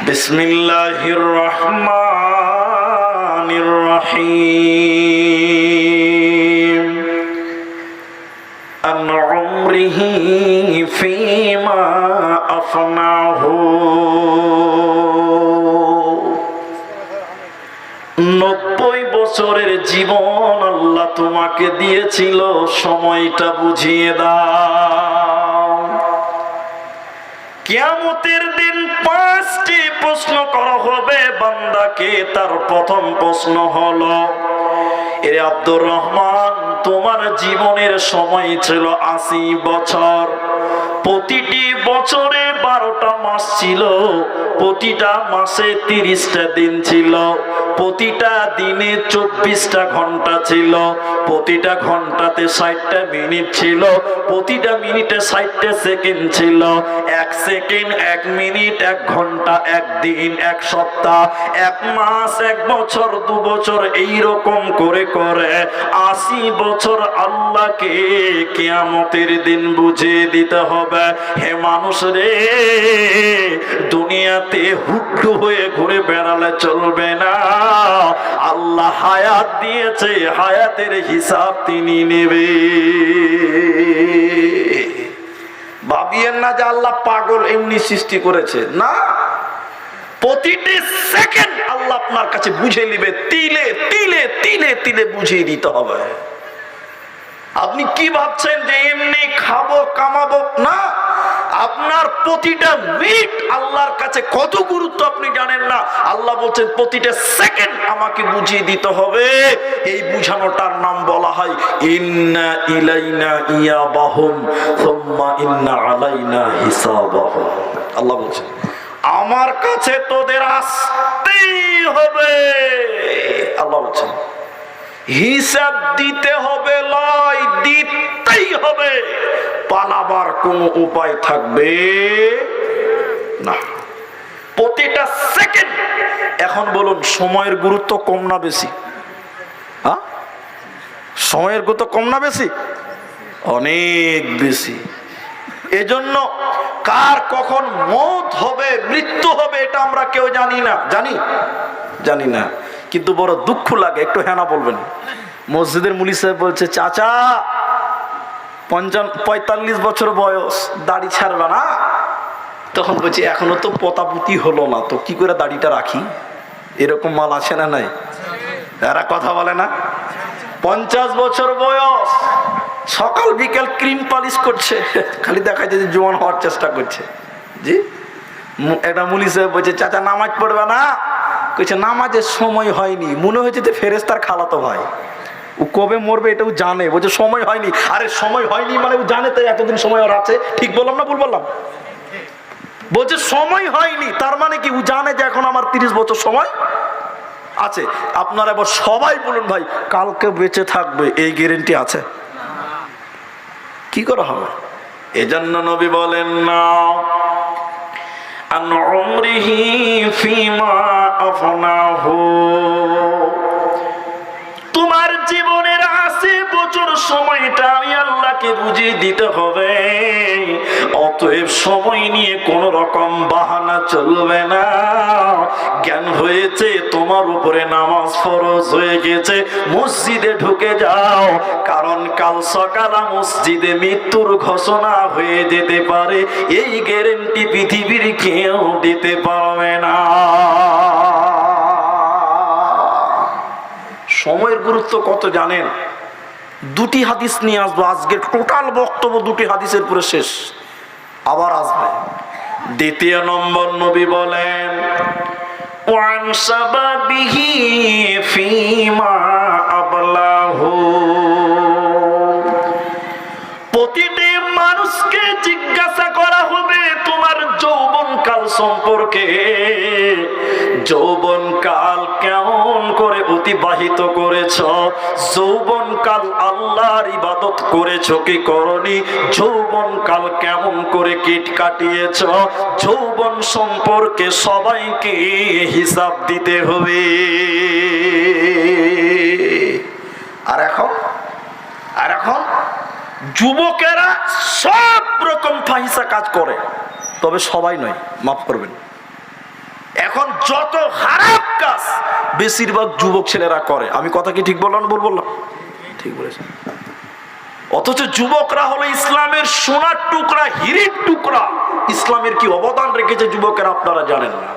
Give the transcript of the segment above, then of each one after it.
বিসমিল্লাহির রহমানির রহিম। আন উমরিহি ফীমা আফনাহু। 90 বছরের জীবন আল্লাহ তোমাকে দিয়েছিল, সময়টা বুঝিয়ে দাও। কিয়ামতের দিন 5টি প্রশ্ন করা হবে বান্দাকে। তার প্রথম প্রশ্ন হলো, এ আব্দুর রহমান, তোমার জীবনের সময় ছিল 80 বছর। প্রতিটি বছরে 12টা মাস ছিল, প্রতিটা মাসে 30টা দিন ছিল, প্রতিটা দিনে 24টা ঘন্টা ছিল, প্রতিটা ঘন্টাতে 60টা মিনিট ছিল, প্রতিটা মিনিটে 60টা সেকেন্ড ছিল। 1 সেকেন্ড, 1 মিনিট, 1 ঘন্টা, 1 দিন, 1 সপ্তাহ, 1 মাস, 1 বছর, 2 বছর, এইরকম করে করে 80 বছর আল্লাহকে কিয়ামতের দিন বুঝিয়ে দিতে হবে। হে মানুষ রে, দুনিয়াতে হুড্ডু হয়ে ঘুরে বেড়ালে চলবে না। আল্লাহ হায়াত দিয়েছে, হায়াতের হিসাব তিনি নেবে। ভাবিয়েন না যে আল্লাহ পাগল এমনি সৃষ্টি করেছে, না। প্রতিটি সেকেন্ড আল্লাহ আপনার কাছে বুঝে নিবে, তিলে তিলে তিলে তিলে বুঝিয়ে দিতে হবে। আপনি কি ভাবছেন যে এমনি খাবো কামাবো? না, আপনার প্রতিটা মিনিট আল্লাহর কাছে কত গুরুত্ব আপনি জানেন না। আল্লাহ বলছেন প্রতিটা সেকেন্ড আমাকে বুঝিয়ে দিতে হবে। এই বুঝানোটার নাম বলা হয় ইন্না ইলাইনা ইয়াবাহুম সুম্মা ইন্না আলাইনা হিসাবাহুম। আল্লাহ বলছেন আমার কাছে তোদের আসতেই হবে। আল্লাহ বলছেন হিসাব দিতে হবে, লয় দিতেই হবে, পালাবার কোনো উপায় থাকবে না। প্রতিটা সেকেন্ড। এখন বলুন, সময়ের গুরুত্ব কম না বেশি? হ্যাঁ, সময়ের গুরুত্ব কম না বেশি? অনেক বেশি। এজন্য কার কখন মওত হবে, মৃত্যু হবে, এটা আমরা কেউ জানি না। জানি না, কিন্তু বড় দুঃখ লাগে। একটু হ্যাঁ না বলবেন। মসজিদের মুলি সাহেব বলছে, চাচা 45 বছর বয়স, দাড়ি ছাড়বে না? তখন বলছি এখনো তো পতাপুতি হলো না, তো কি করে দাড়িটা রাখি? এরকম মাল আছে না নাই? এরা কথা বলে না। 50 বছর বয়স, সকাল বিকেল ক্রিম পালিশ করছে, খালি দেখা যায় যে জোয়ান হওয়ার চেষ্টা করছে। জি, একটা মুলি সাহেব বলছে, চাচা নামাজ পড়বে না? কইছে নামাজের সময় হয়নি। মনে হয়েছে যে ফেরেশতার খালাতো ভাই, ও কবে মরবে এটাও জানে। বলছে সময় হয়নি। আরে সময় হয়নি মানে ও জানে, তাই এতদিন সময় ওর আছে। ঠিক বললাম না ভুল বললাম? বলছে সময় হয়নি, তার মানে কি ও জানে যে এখন আমার 30 বছর সময় আছে। আপনারা এবার সবাই বলুন, ভাই কালকে বেঁচে থাকবে এই গ্যারান্টি আছে? কি করা হবে? এজন্য নবী বলেন না, আন উমরিহি ফীমা আফনাহু। তোমার জীবনের 80 বছর সময়টা আমি আল্লাহকে বুঝিয়ে দিতে হবে। অতএব সময় নিয়ে কোন রকম বাহানা চলবে না। জ্ঞান হয়েছে তোমার উপরে, নামাজ ফরজ হয়ে গেছে, মসজিদে ঢুকে যাও। কারণ কাল সকালে মসজিদে মৃত্যুর ঘোষণা হয়ে যেতে পারে, এই গ্যারান্টি পৃথিবীর কেউ দিতে পারবে না। সময়ের গুরুত্ব কত জানেন? 2টি হাদিস নিয়ে আসবো। আজকের টোটাল বক্তব্য 2টি হাদিসের পুরো শেষ, আবার আসবে। দ্বিতীয় নম্বর, নবী বলেন ওয়ান শাবাবিহি ফীমা আবলাহু। প্রতিটি মানুষকে জিজ্ঞাসা করা হবে তোমার যৌবনকাল সম্পর্কে। যৌবনকাল কেমন করে অতিবাহিত করেছ? যৌবনকাল আল্লাহর ইবাদত করেছো কি করনি? যৌবনকাল কেমন করে কিট কাটিয়েছ? যৌবন সম্পর্কে সবাইকে হিসাব দিতে হবে। আর এখন যুবকেরা সব রকম ফাহিসা কাজ করে, তবে সবাই নয়, মাফ করবেন। এখন যত খারাপ কাজ বেশিরভাগ যুবক ছেলেরা করে। আমি কথা কি ঠিক বললাম? বললাম ঠিক বলেছেন। অথচ যুবকরা হলো ইসলামের সোনার টুকরা, হীরের টুকরা। ইসলামের কি অবদান রেখেছে যুবকেরা আপনারা জানেন না।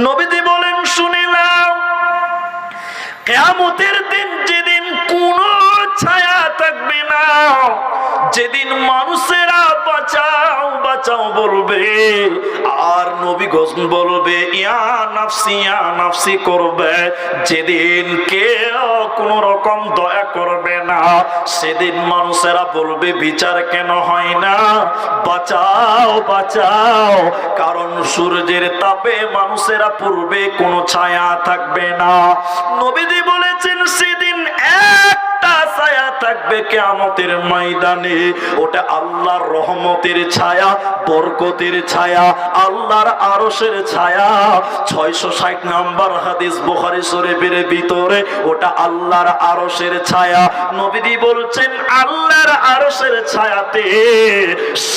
নবীজি বলেন, শুনে নাও, কিয়ামতের দিন যেদিন কোনো ছায়া থাকবে না, যেদিন মানুষেরা বাঁচাও বাঁচাও বলবে, আর নবী বলবে ইয়া নাফসি করবে, যেদিন কেউ কোন রকম দয়া করবে না, সেদিন মানুষেরা বলবে বিচার কেন হয় না, বাঁচাও বাঁচাও, কারণ সূর্যের তাপে মানুষেরা পূর্বে কোনো ছায়া থাকবে না। নবীজি বলেছেন, সেদিন একটা ছায়া থাকবে কিয়ামতের ময়দানে, ওটা আল্লাহর রহমতের ছায়া, বরকতের ছায়া, আল্লাহর আরশের ছায়া। 660 নম্বর হাদিস বুখারী শরীফের ভিতরে, ওটা আল্লাহর আরশের ছায়া। নবীজি বলছেন, আল্লাহর আরশের ছায়াতে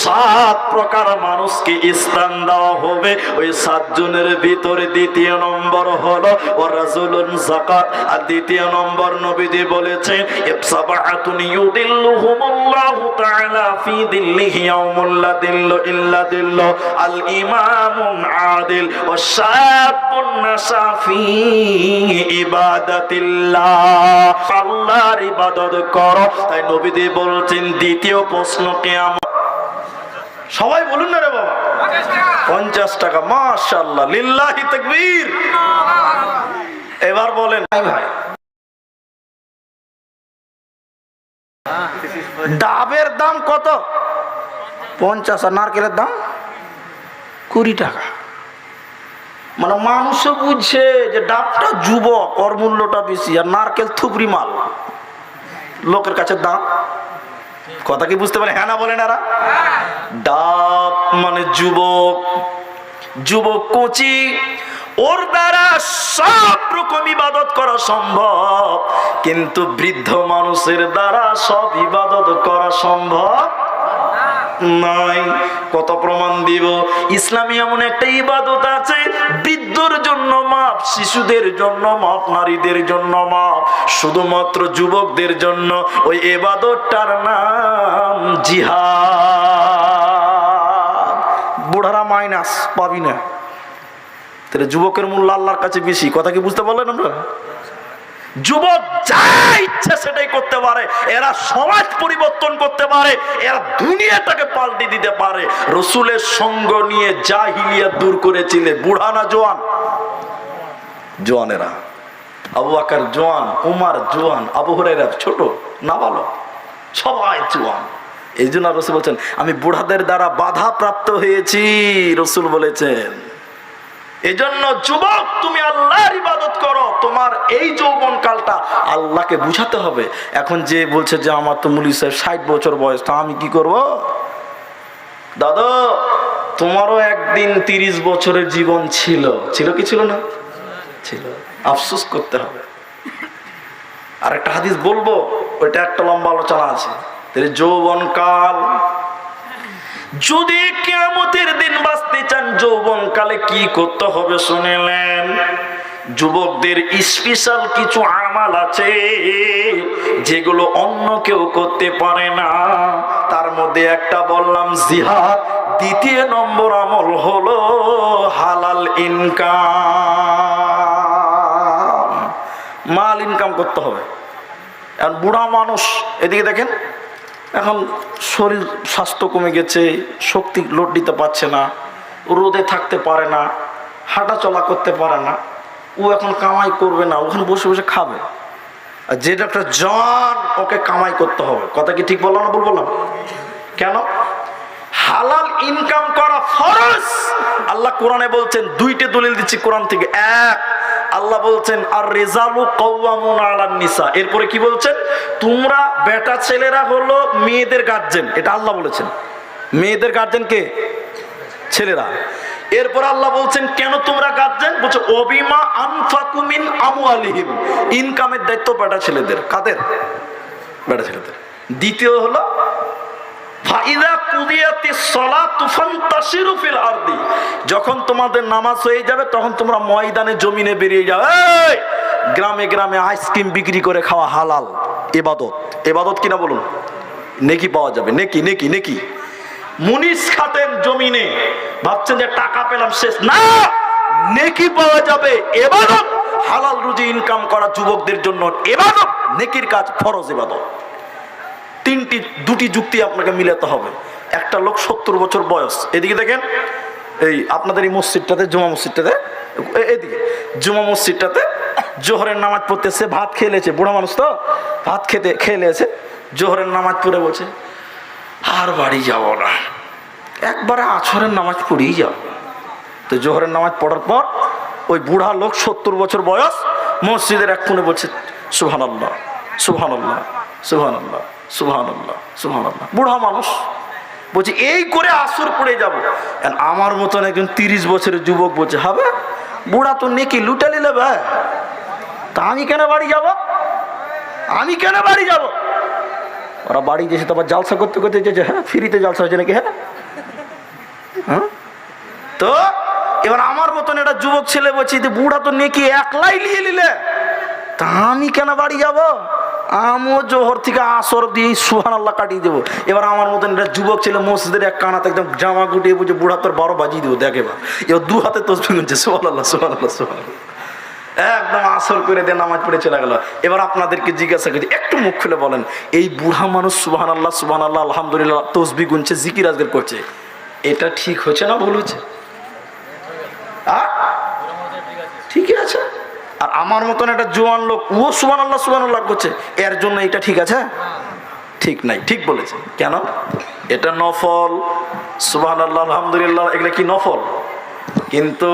7 প্রকার মানুষকে স্থান দেওয়া হবে। ওই 7 জনের ভিতরে দ্বিতীয় নম্বর হলো ওয়ারাজুলুন যাকাত। আর দ্বিতীয় নম্বর নবীজি বলেছেন, ইবসাবাতুন ইউদিল্লুহুমুল্লাহু তাআলা ফি দিল্লিহি ইয়াউমুল লা দিল্লু ইল্লা দিল্লু, আল ইমামুন আদিল ওয়া শাবুন নাশা ফি ইবাদাতিল্লাহ। আল্লাহর ইবাদত করো। তাই নবীজি বলছেন, দ্বিতীয় প্রশ্ন কিয়ামত। সবাই বলুন না রে বাবা, 50 টাকা। মাশাআল্লাহ, লিল্লাহি তাকবীর। এবার বলেন ভাই, ডাবের দাম কত? 50। আর নারকেলের দাম 20 টাকা। মানে মানুষও বুঝছে যে ডাবটা যুবক, ওর মূল্যটা বেশি, আর নারকেল থুবড়ি মাল, লোকের কাছে দাম। কথা কি বুঝতে পারে? হ্যাঁ না বলেন এরা? ডাব মানে যুবক, যুবক কোচি, ওর দ্বারা সব রকম ইবাদত করা সম্ভব, কিন্তু বৃদ্ধ মানুষের দ্বারা সব ইবাদত করা সম্ভব নয়। কত প্রমাণ দিব? ইসলামে এমন একটা ইবাদত আছে, বৃদ্ধর জন্য মাপ, শিশুদের জন্য মাপ, নারীদের জন্য মাপ, শুধুমাত্র যুবকদের জন্য। ওই ইবাদতটার নাম জিহাদ। বুড়ারা মাইনাস পাবি না, তাহলে যুবকের মূল্য আল্লাহর কাছে বেশি। কথা কি বুঝতে পারলেন আমরা? যুবক যা ইচ্ছা সেটাই করতে পারে, এরা সমাজ পরিবর্তন করতে পারে, এরা দুনিয়াটাকে পাল্টে দিতে পারে। রসুলের সঙ্গ নিয়ে জাহিলিয়াত দূর করেছিলে। বুড়া না জোয়ান? জোয়ানেরা। আবু বকর জোয়ান, উমর জোয়ান, আবু হুরায়রা ছোট নাবালক, সবাই জোয়ান। এই জন্য রসুল বলছেন, আমি বুড়াদের দ্বারা বাধা প্রাপ্ত হয়েছি। রসুল বলেছেন, এজন্য যুবক তুমি আল্লাহর ইবাদত করো। তোমার এই যৌবন কালটা আল্লাহকে বুঝাতে হবে। এখন যে বলছে যে আমার তো মুলি সাহেব 60 বছর বয়স, তা আমি কি করব? দাদা, তোমারও একদিন 30 বছরের জীবন ছিল। ছিল কি ছিল না? ছিল। আফসোস করতে হবে। আর একটা হাদিস বলবো, ওইটা একটা লম্বা আলোচনা আছে। যৌবন কাল, যদি কিয়ামতের দিন বাঁচতে চান, যৌবন কালে কি করতে হবে শুনলেন? যুবকদের স্পেশাল কিছু আমল আছে যেগুলো অন্য কেউ করতে পারে না। তার মধ্যে একটা বললাম জিহাদ, দ্বিতীয় নম্বর আমল হলো হালাল ইনকাম। মাল ইনকাম করতে হবে। এখন বুড়া মানুষ, এদিকে দেখেন, এখন শরীর স্বাস্থ্য কমে গেছে, শক্তি লোড দিতে পারছে না, রোদে থাকতে পারে না, হাঁটা চলা করতে পারে না। ও এখন কামাই করবে না, ওখানে বসে বসে খাবে। আর যেটা একটা জওয়ান, ওকে কামাই করতে হবে। কথা কি ঠিক বললাম না? বললাম কেন? হালাল ইনকাম করা ফরজ। আল্লাহ কোরআনে বলছেন, 2টি দলিল দিচ্ছি কোরআন থেকে। এক, আল্লাহ বলছেন আর রিজালু কাওয়ামুন আলান নিসা। এরপরে কি বলছেন? তোমরা বেটা ছেলেরা হলো মেয়েদের গার্জেন। এটা আল্লাহ বলেছেন। মেয়েদের গার্জেন কে? ছেলেরা। এরপর আল্লাহ বলছেন কেন তোমরা গার্জেন? বলছে ওবিমা আনফাকু মিন আমওয়ালিহিম। ইনকামের দায়িত্ব বেটা ছেলেদের। কাদের? বেটা ছেলেদের। দ্বিতীয় হলো ফাইযা কুদিয়াতিস সালাতু ফান্তাশিরু ফিল আরদি, যখন তোমাদের নামাজ হয়ে যাবে তখন তোমরা ময়দানে জমিনে বেরিয়ে যাও। এই গ্রামে গ্রামে আইসক্রিম বিক্রি করে খাওয়া হালাল ইবাদত। ইবাদত কিনা বলুন? নেকি পাওয়া যাবে, নেকি নেকি নেকি। মুনিশ খাটেন জমিনে, ভাবছেন যে টাকা পেলাম শেষ না, নেকি পাওয়া যাবে। ইবাদত হালাল রুজি ইনকাম করা যুবকদের জন্য ইবাদত, নেকির কাজ, ফরজ ইবাদত। দুটি যুক্তি আপনাকে মিলাতে হবে। একটা লোক 70 বছর বয়স, এদিকে দেখেন, এই আপনাদের এই মসজিদটাতে, জুমা মসজিদটাতে, এদিকে জুমা মসজিদটাতে জোহরের নামাজ পড়তেছে, ভাত খেয়েছে, বুড়া মানুষ তো ভাত খেয়েছে, জোহরের নামাজ পড়ে বলছে আর বাড়ি যাব না, একবারে আসরের নামাজ পড়েই যাব। তো জোহরের নামাজ পড়ার পর ওই বুড়া লোক 70 বছর বয়স মসজিদের এক কোণে বলছে সুবহানাল্লাহ সুবহানাল্লাহ সুবহানাল্লাহ সুবহানাল্লাহ সুবহানাল্লাহ। বুড়া মানুষ বলছে এই করে আসর পড়ে যাবো। আমার মতন একজন 30 বছরের যুবক বলছে হবে, বুড়া তো নেকি লুটে নিলে ভাই, তা আমি কেন বাড়ি যাব, আমি কেন বাড়ি যাব? ওরা বাড়ি যেসে তো আবার জালসা করতে করতে যেছে, হ্যাঁ ফ্রিতে জালসা হয়েছে নাকি, হ্যাঁ হ্যাঁ। তো এবার আমার মতন একটা যুবক ছেলে বলছে যে বুড়া তো নেকি একলাই নিয়ে নিলে, তা আমি কেন বাড়ি যাব, আমিও জোহর থেকে আসর দিয়ে সুবহানাল্লাহ কাটিয়ে দেবো। এবার আমার মতন একটা যুবক ছেলে মসজিদের এক কানাতে একদম জামা গুটিয়ে বুঝে বুড়া তোর 12 বাজিয়ে দেবো। দেখে এবার 2 হাতে তসবিহ গুনছে সুবহানাল্লাহ সুবহানাল্লাহ সুবহানাল্লাহ, একদম আসর করে দিয়ে নামাজ পড়ে চলে গেল। এবার আপনাদেরকে জিজ্ঞাসা করছি, একটু মুখ খুলে বলেন, এই বুড়া মানুষ সুবহানাল্লাহ সুবহানাল্লাহ আলহামদুলিল্লাহ তসবিহ গুনছে, জিকির আজকাল করছে, এটা ঠিক হচ্ছে না ভুল হচ্ছে? ঠিকই আছে। আর আমার মতন একটা জোয়ান লোক ও সুবহানাল্লাহ সুবহানাল্লাহ করছে, এর জন্য এটা ঠিক আছে? ঠিক নাই। ঠিক বলেছে। কেন? এটা নফল, সুবহানাল্লাহ আলহামদুলিল্লাহ এগুলো কি নফল, কিন্তু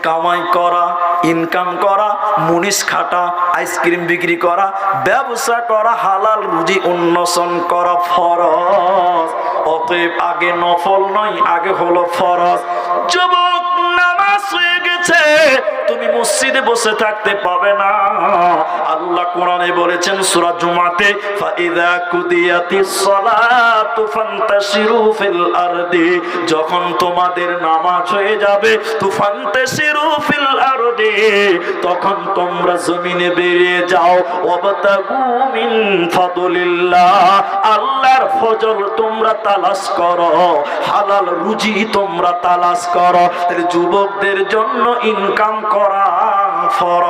কামাই করা, ইনকাম করা, মুনিশ খাটা, আইসক্রিম বিক্রি করা, ব্যবসা করা, হালাল রুজি উন্নয়ন করা ফরজ। অতএব আগে নফল নয়, আগে হলো ফরজ। যুবক নামাজ হয়ে গেছে, তুমি মসজিদে বসে থাকতে পাবে না। আল্লাহ কোরআনে বলেছেন সূরা জুমাতে, ফাইযা কুদিয়াতিস সালাতু ফান্তাশিরু ফিল আরদি, যখন তোমাদের নামাজ হয়ে যাবে, তুফান্তাশিরু ফিল আরদি, তখন তোমরা জমিনে বেরিয়ে যাও, ওয়াবতাগু মিন ফাদলিল্লাহ, আল্লাহর ফজল তোমরা তালাশ করো, হালাল রুজি তোমরা তালাশ করো। তাহলে যুবকদের জন্য ইনকাম করা ফরজ।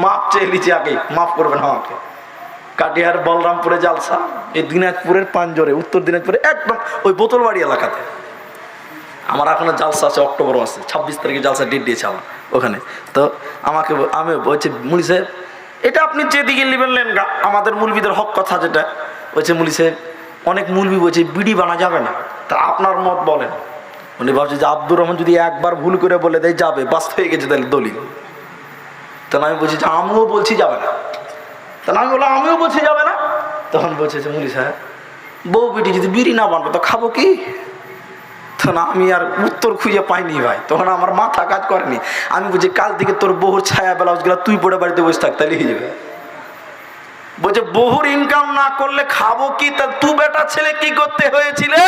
মাপ চেয়ে লিছি, আগে মাফ করবেন আমাকে। কাটিহার বলরামপুরে জালসা, এই দিনাজপুরের পাঞ্জরে, উত্তর দিনাজপুরে একদম ওই বোতলবাড়ি এলাকাতে আমার এখনো জালসা আছে, অক্টোবর মাসে 26 তারিখে জালসা ডেট দিয়েছে আমার ওখানে। তো আমি বলছি মুলি সাহেব, এটা আপনি যেদিকে নেবেন নেন গা, আমাদের মুলবিদের হক কথা যেটা বলছে মুলি সাহেব, অনেক মুলবি বলছে বিড়ি বানা যাবে না, তা আপনার মত বলেন। উনি ভাবছে যে আব্দুর রহমান যদি একবার ভুল করে বলে দেয় যাবে, বাস হয়ে গেছে তাহলে দলিল। তখন আমি বলছি যে আমিও বলছি যাবে না। তখন আমি বললাম আমিও বলছি যাবে না। তখন বলছে যে মুলি সাহেব, বউ বেটি যদি বিড়ি না বানবো তো খাবো কি? তখন আমি আর উত্তর খুঁজে পাইনি ভাই, তখন আমার মাথা কাজ করেনি। আমি বলছি কাল থেকে তোর বহুর ছায়া ব্লাউজ গুলা তুই পরে বাড়িতে বসে থাক, তাহলে হয়ে যাবে। বলছে বহুর ইনকাম না করলে খাবো কি? তা তুই বেটা ছেলে কি করতে হয়েছিলে?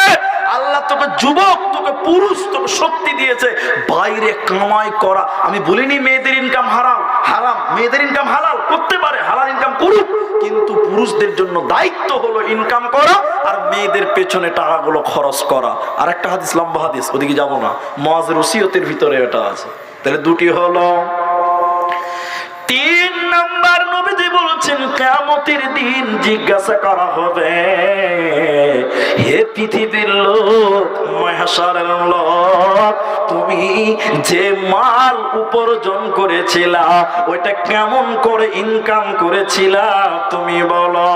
আল্লাহ তোকে যুবক, তোকে পুরুষ, তোকে শক্তি দিয়েছে বাইরে কামাই করা। আমি বলিনি মেয়েদের ইনকাম হারাম, হারাম, মেয়েদের ইনকাম হালাল করতে পারে, হালাল ইনকাম করুক, কিন্তু পুরুষদের জন্য দায়িত্ব হলো ইনকাম করা আর মেয়েদের পেছনে টাকাগুলো খরচ করা। আর একটা হাদিস, লম্বা হাদিস, ওদিকে যাবো না, মুআযের ওসিয়তের ভিতরে এটা আছে। তাহলে দুটি হলো। 3 নাম্বার নবীজি বলছেন কিয়ামতের দিন জিজ্ঞাসা করা হবে, হে পৃথিবীর লোক, মাহশারের লোক, তুমি যে মাল উপার্জন করেছিলা ওইটা কেমন করে ইনকাম করেছিলা তুমি বলো।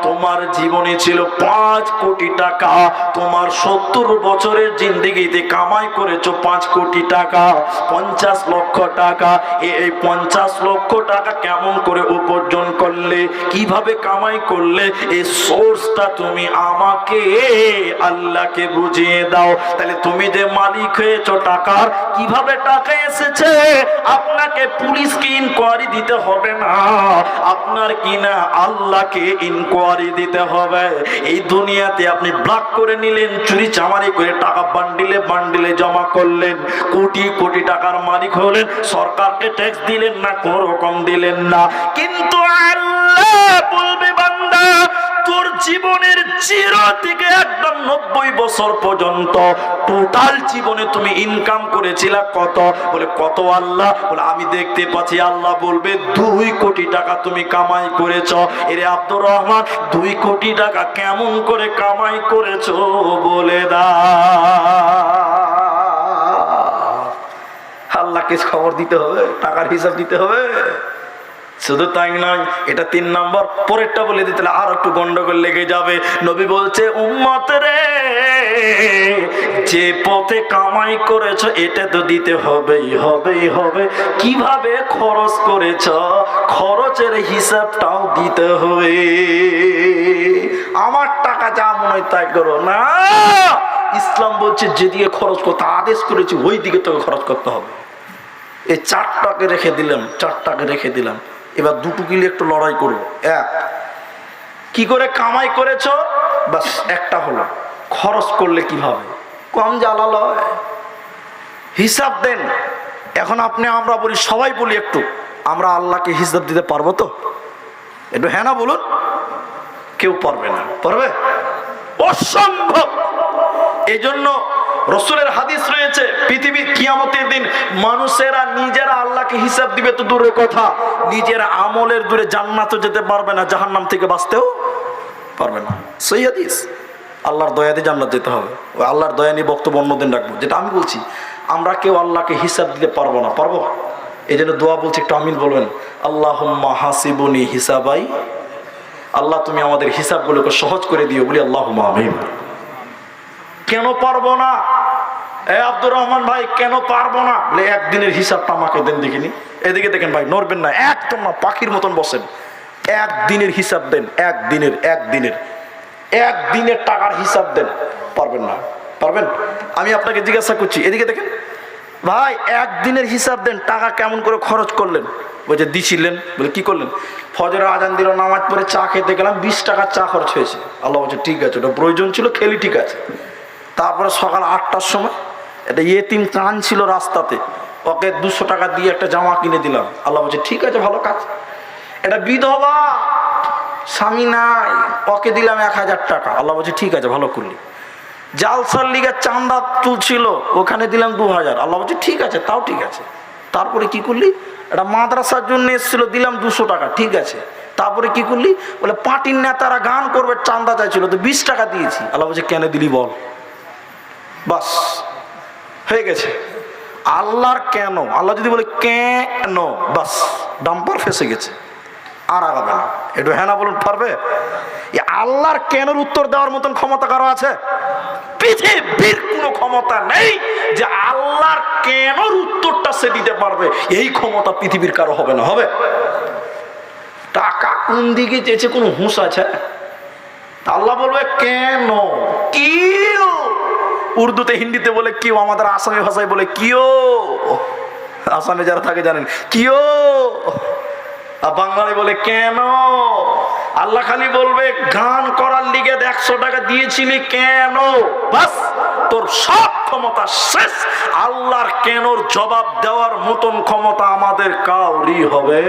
তোমার জীবনে ছিল 5 কোটি টাকা, তোমার 70 বছরের জিন্দেগিতে কামাই করেছো 5 কোটি টাকা, 50 লক্ষ টাকা। এই 50 লক্ষ টাকা কেমন করে উপার্জন করলে, কিভাবে কামাই করলে, এই সোর্সটা তুমি আমাকে, আল্লাহকে বুঝিয়ে দাও। তাহলে তুমি যে মালিক হয়ে করেছো টাকার, কিভাবে টাকা এসেছে আপনাকে পুলিশকে ইনকোয়ারি দিতে হবে না, আপনার কিনা আল্লাহকে ইনকোয়ারি দিতে হবে। এই দুনিয়াতে আপনি ব্লক করে নিলেন, চুরি চামারি করে টাকা বান্ডিলে বান্ডিলে জমা করলেন, কোটি কোটি টাকার মালিক হলেন, সরকারকে ট্যাক্স দিলেন না, কোন রকম দিলেন না, কিন্তু আল্লাহ বলবে বান্দা তোর জীবনের জিরো থেকে একদম 90 বছর পর্যন্ত টোটাল জীবনে তুমি ইনকাম করেছিলা কত? বলে কত আল্লাহ? বলে আমি দেখতে পাচ্ছি। আল্লাহ বলবে 2 কোটি টাকা তুমি কামাই করেছ। এরে আব্দুর রহমান 2 কোটি টাকা কেমন করে কামাই করেছো বলে আল্লাহকে খবর দিতে হবে, টাকার হিসাব দিতে হবে। শুধু তাই নয়, এটা 3 নম্বর। পরেরটা বলে দিতে আর একটু গন্ডগোল লেগে যাবে। নবী বলছে উম্মত রে, যে পথে কামাই করেছ এটা তো দিতে হবেই হবেই হবে। কিভাবে খরচ করেছ খরচের হিসাবটাও দিতে হবে। আমার টাকা যা মনে হয় তাই করো না, ইসলাম বলছে যেদিকে খরচ করতে আদেশ করেছি ওই দিকে তোকে খরচ করতে হবে। এই 4টাকে রেখে দিলাম, 4টাকে রেখে দিলাম, এবার 2টো গিলে একটু লড়াই করবো। এক, কি করে কামাই করেছো, বাস একটা হলো। খরচ করলে কি হবে, কম জ্বালাল হয়, হিসাব দেন। এখন আপনি আমরা বলি, সবাই বলি একটু, আমরা আল্লাহকে হিসাব দিতে পারবো তো? একটু হ্যাঁ না বলুন। কেউ পারবে না, পারবে? অসম্ভব। এই জন্য রসুলের হাদিস রয়েছে, পৃথিবীর কিয়ামতের দিন মানুষেরা নিজেরা আল্লাহকে হিসাব দিবে তো দূরের কথা, নিজের আমলের দূরে জান্নাতে যেতে পারবে না, জাহান্নাম থেকে বাঁচতেও পারবে না। সেই হাদিস। আল্লাহর দয়া দিয়ে জান্নাত যেতে হবে। ওই আল্লাহর দয়া নিয়ে বক্তব্য অন্যদিন রাখবো। যেটা আমি বলছি, আমরা কেউ আল্লাহকে হিসাব দিতে পারবো না, পারবো? এই জন্য দোয়া বলছি, একটু আমিন বলবেন। আল্লাহুম্মা হাসিবুনি হিসাবাই, আল্লাহ তুমি আমাদের হিসাবগুলোকে সহজ করে দিও, বলি আল্লাহুম্মা আমিন। কেন পারবো না? আব্দুর রহমান ভাই কেন পারবো না? বলে একদিনের হিসাবটা আমাকে দেন দেখিনি। এদিকে দেখেন ভাই, নড়বেন না, একদম না, পাখির মতন বসেন। একদিনের হিসাব দেন, একদিনের টাকার হিসাব দেন। পারবেন না? পারবেন? আমি আপনাকে জিজ্ঞাসা করছি, এদিকে দেখেন ভাই, একদিনের হিসাব দেন, টাকা কেমন করে খরচ করলেন? বলছে দিছিলেন। বলে কি করলেন? ফজরের আজান দিল, নামাজ পড়ে চা খেতে গেলাম, 20 টাকার চা খরচ হয়েছে। আল্লাহ বলছে ঠিক আছে, ওটা প্রয়োজন ছিল, খেলি, ঠিক আছে। তারপরে সকাল 8টার সময় একটা ইয়েতিম কান ছিল রাস্তাতে, ওকে 200 টাকা দিয়ে একটা জামা কিনে দিলাম। আল্লাহ বলছে ঠিক আছে, ভালো কাজ। এটা বিধবা, স্বামী নাই, ওকে দিলাম 1000 টাকা। আল্লাহ বলছে ঠিক আছে, ভালো করলি। জালসার লিগে চাঁদা তুলছিল, ওখানে দিলাম 2000। আল্লাহ বলছে ঠিক আছে, তাও ঠিক আছে। তারপরে কি করলি? একটা মাদ্রাসার জন্য এসেছিল, দিলাম 200 টাকা, ঠিক আছে। তারপরে কি করলি? বলে পার্টির নেতারা গান করবে, চাঁদা চাইছিল, তো 20 টাকা দিয়েছি। আল্লাহ বলছে কেন দিলি বল? বাস হয়ে গেছে। আল্লাহর কেন, আল্লাহ যদি বলে কেন, বাস ডাম্পার ফেসে গেছে, আর আগাবে না। একটু হ্যাঁ না বলুন, পারবে? আল্লাহর কেনর উত্তর দেওয়ার মতন ক্ষমতা কারো আছে? পৃথিবীর কোনো ক্ষমতা নেই যে আল্লাহর কেনর উত্তরটা সে দিতে পারবে। এই ক্ষমতা পৃথিবীর কারো হবে না। হবে? টাকা কোন দিকে চেয়েছে কোনো হুঁশ আছে? আল্লাহ বলবে কেন, কি? উর্দুতে হিন্দিতে বলে কিও, আমাদের আসামি ভাষায় বলে কিও। আসামে যারা থাকে জানেন কিও, আর বাংলায় বলে কেন। আল্লাহ খালি বলবে গান করার লিগে 100 টাকা দিয়েছিলি কেন, বাস তোর সব ক্ষমতা শেষ। আল্লাহর কেনর জবাব দেওয়ার মতন ক্ষমতা আমাদের কাউরি হবে।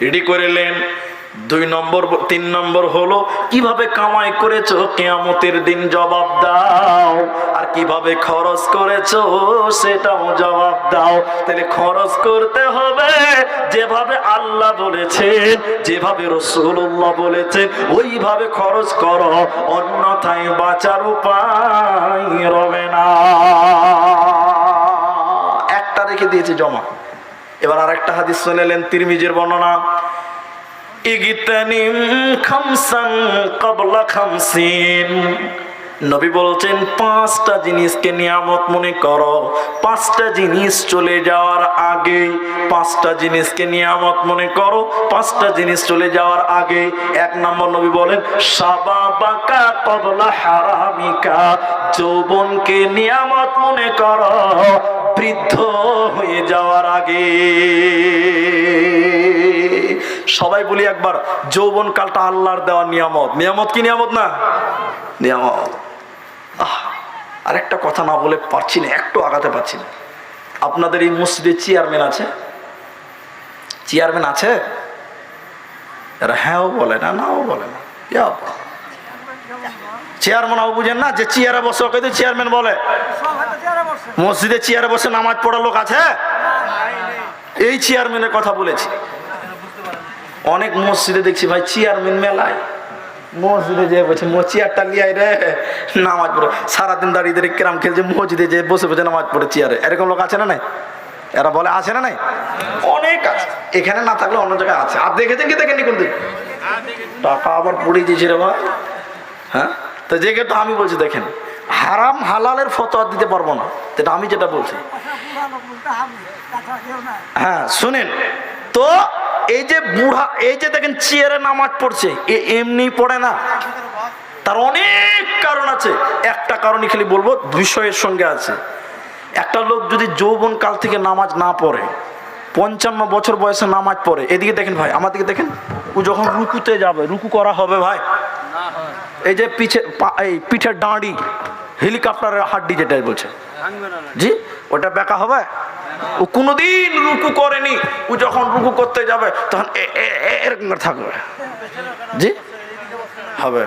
রেডি করেলেন। 2 নম্বর, 3 নম্বর হলো কিভাবে কামাই করেছো কিয়ামতের দিন জবাব দাও, আর কিভাবে খরচ করেছো সেটাও জবাব দাও। তাহলে খরচ করতে হবে যেভাবে আল্লাহ বলেছেন, যেভাবে রাসূলুল্লাহ বলেছেন, ওইভাবে খরচ করো, অন্যথায় বাঁচার উপায় রবে না। একটা রেখে দিয়েছে জমা। এবার আরেকটা হাদিস শুনেলেন, তিরমিজির বর্ণনা, ইগতানিম খামসান ক্বাবলা খামসিন, নবী বলছেন 5টা জিনিসকে নিয়ামত মনে করো, 5টা জিনিস চলে যাওয়ার আগে, 5টা জিনিসকে নিয়ামত মনে করো, 5টা জিনিস চলে যাওয়ার আগে। 1 নম্বর নবী বলেন শাবাবাকা ক্বাবলা হারামিকা, যৌবনকে নিয়ামত মনে করো বৃদ্ধ হয়ে যাওয়ার আগে। সবাই বলি একবার, যৌবন কালটা আল্লাহর দেওয়া নিয়ামত। নিয়ামত কি নিয়ামত না? নিয়ামত। আরেকটা কথা না বলে পারছি না, একটু আগাতে পারছি না। আপনাদের এই মসজিদে চেয়ারম্যান আছে? চেয়ারম্যান আছে? এরা হ্যাঁও বলে না, নাও বলে না। চেয়ারম্যান বুঝেন না যে চেয়ারে বসে ওকে তো চেয়ারম্যান বলে? মসজিদে চেয়ারে বসে নামাজ পড়া লোক আছে? এই চেয়ারম্যানের কথা বলেছি। অনেক মসজিদে দেখছি ভাই চেয়ারম্যান মেলায়, মসজিদে যে বলছে চেয়ারটা লিয়াই রে নামাজ পড়ো, সারাদিন দাঁড়িয়ে দাঁড়িয়ে ক্যারাম খেলছে, মসজিদে যে বসে বসে নামাজ পড়ে চেয়ারে। এরকম লোক আছে না নাই? এরা বলে আছে না নাই? অনেক আছে, এখানে না থাকলে অন্য জায়গায় আছে। আর দেখেছেন কি দেখেননি কোন দিন? টাকা আবার পড়ে দিয়েছে রে ভাই। হ্যাঁ, তো যে তো আমি বলছি দেখেন, হারাম হালালের ফতোয়া দিতে পারবো না, যেটা আমি যেটা বলছি। হ্যাঁ শুনেন তো, এই যে বুড়া, এই যে দেখেন চেয়ারে নামাজ পড়ছে, এমনি পড়ে না, তার অনেক কারণ আছে। একটা কারণই খালি বলবো, বিষয়ের সঙ্গে আছে। একটা লোক যদি যৌবন কাল থেকে নামাজ না পড়ে, 55 বছর বয়সে নামাজ পড়ে, এদিকে দেখেন ভাই, আমার দিকে দেখেন, ও যখন রুকুতে যাবে, রুকু করা হবে ভাই, এই যে এই পিঠের ডাঁড়ি, হেলিকপ্টারের হাড্ডি যেটা বলছে, জি ওটা বেঁকা হবে? ও কোনোদিন রুকু করেনি, ও যখন রুকু করতে যাবে তখন এরকম থাকবে, জি হবে।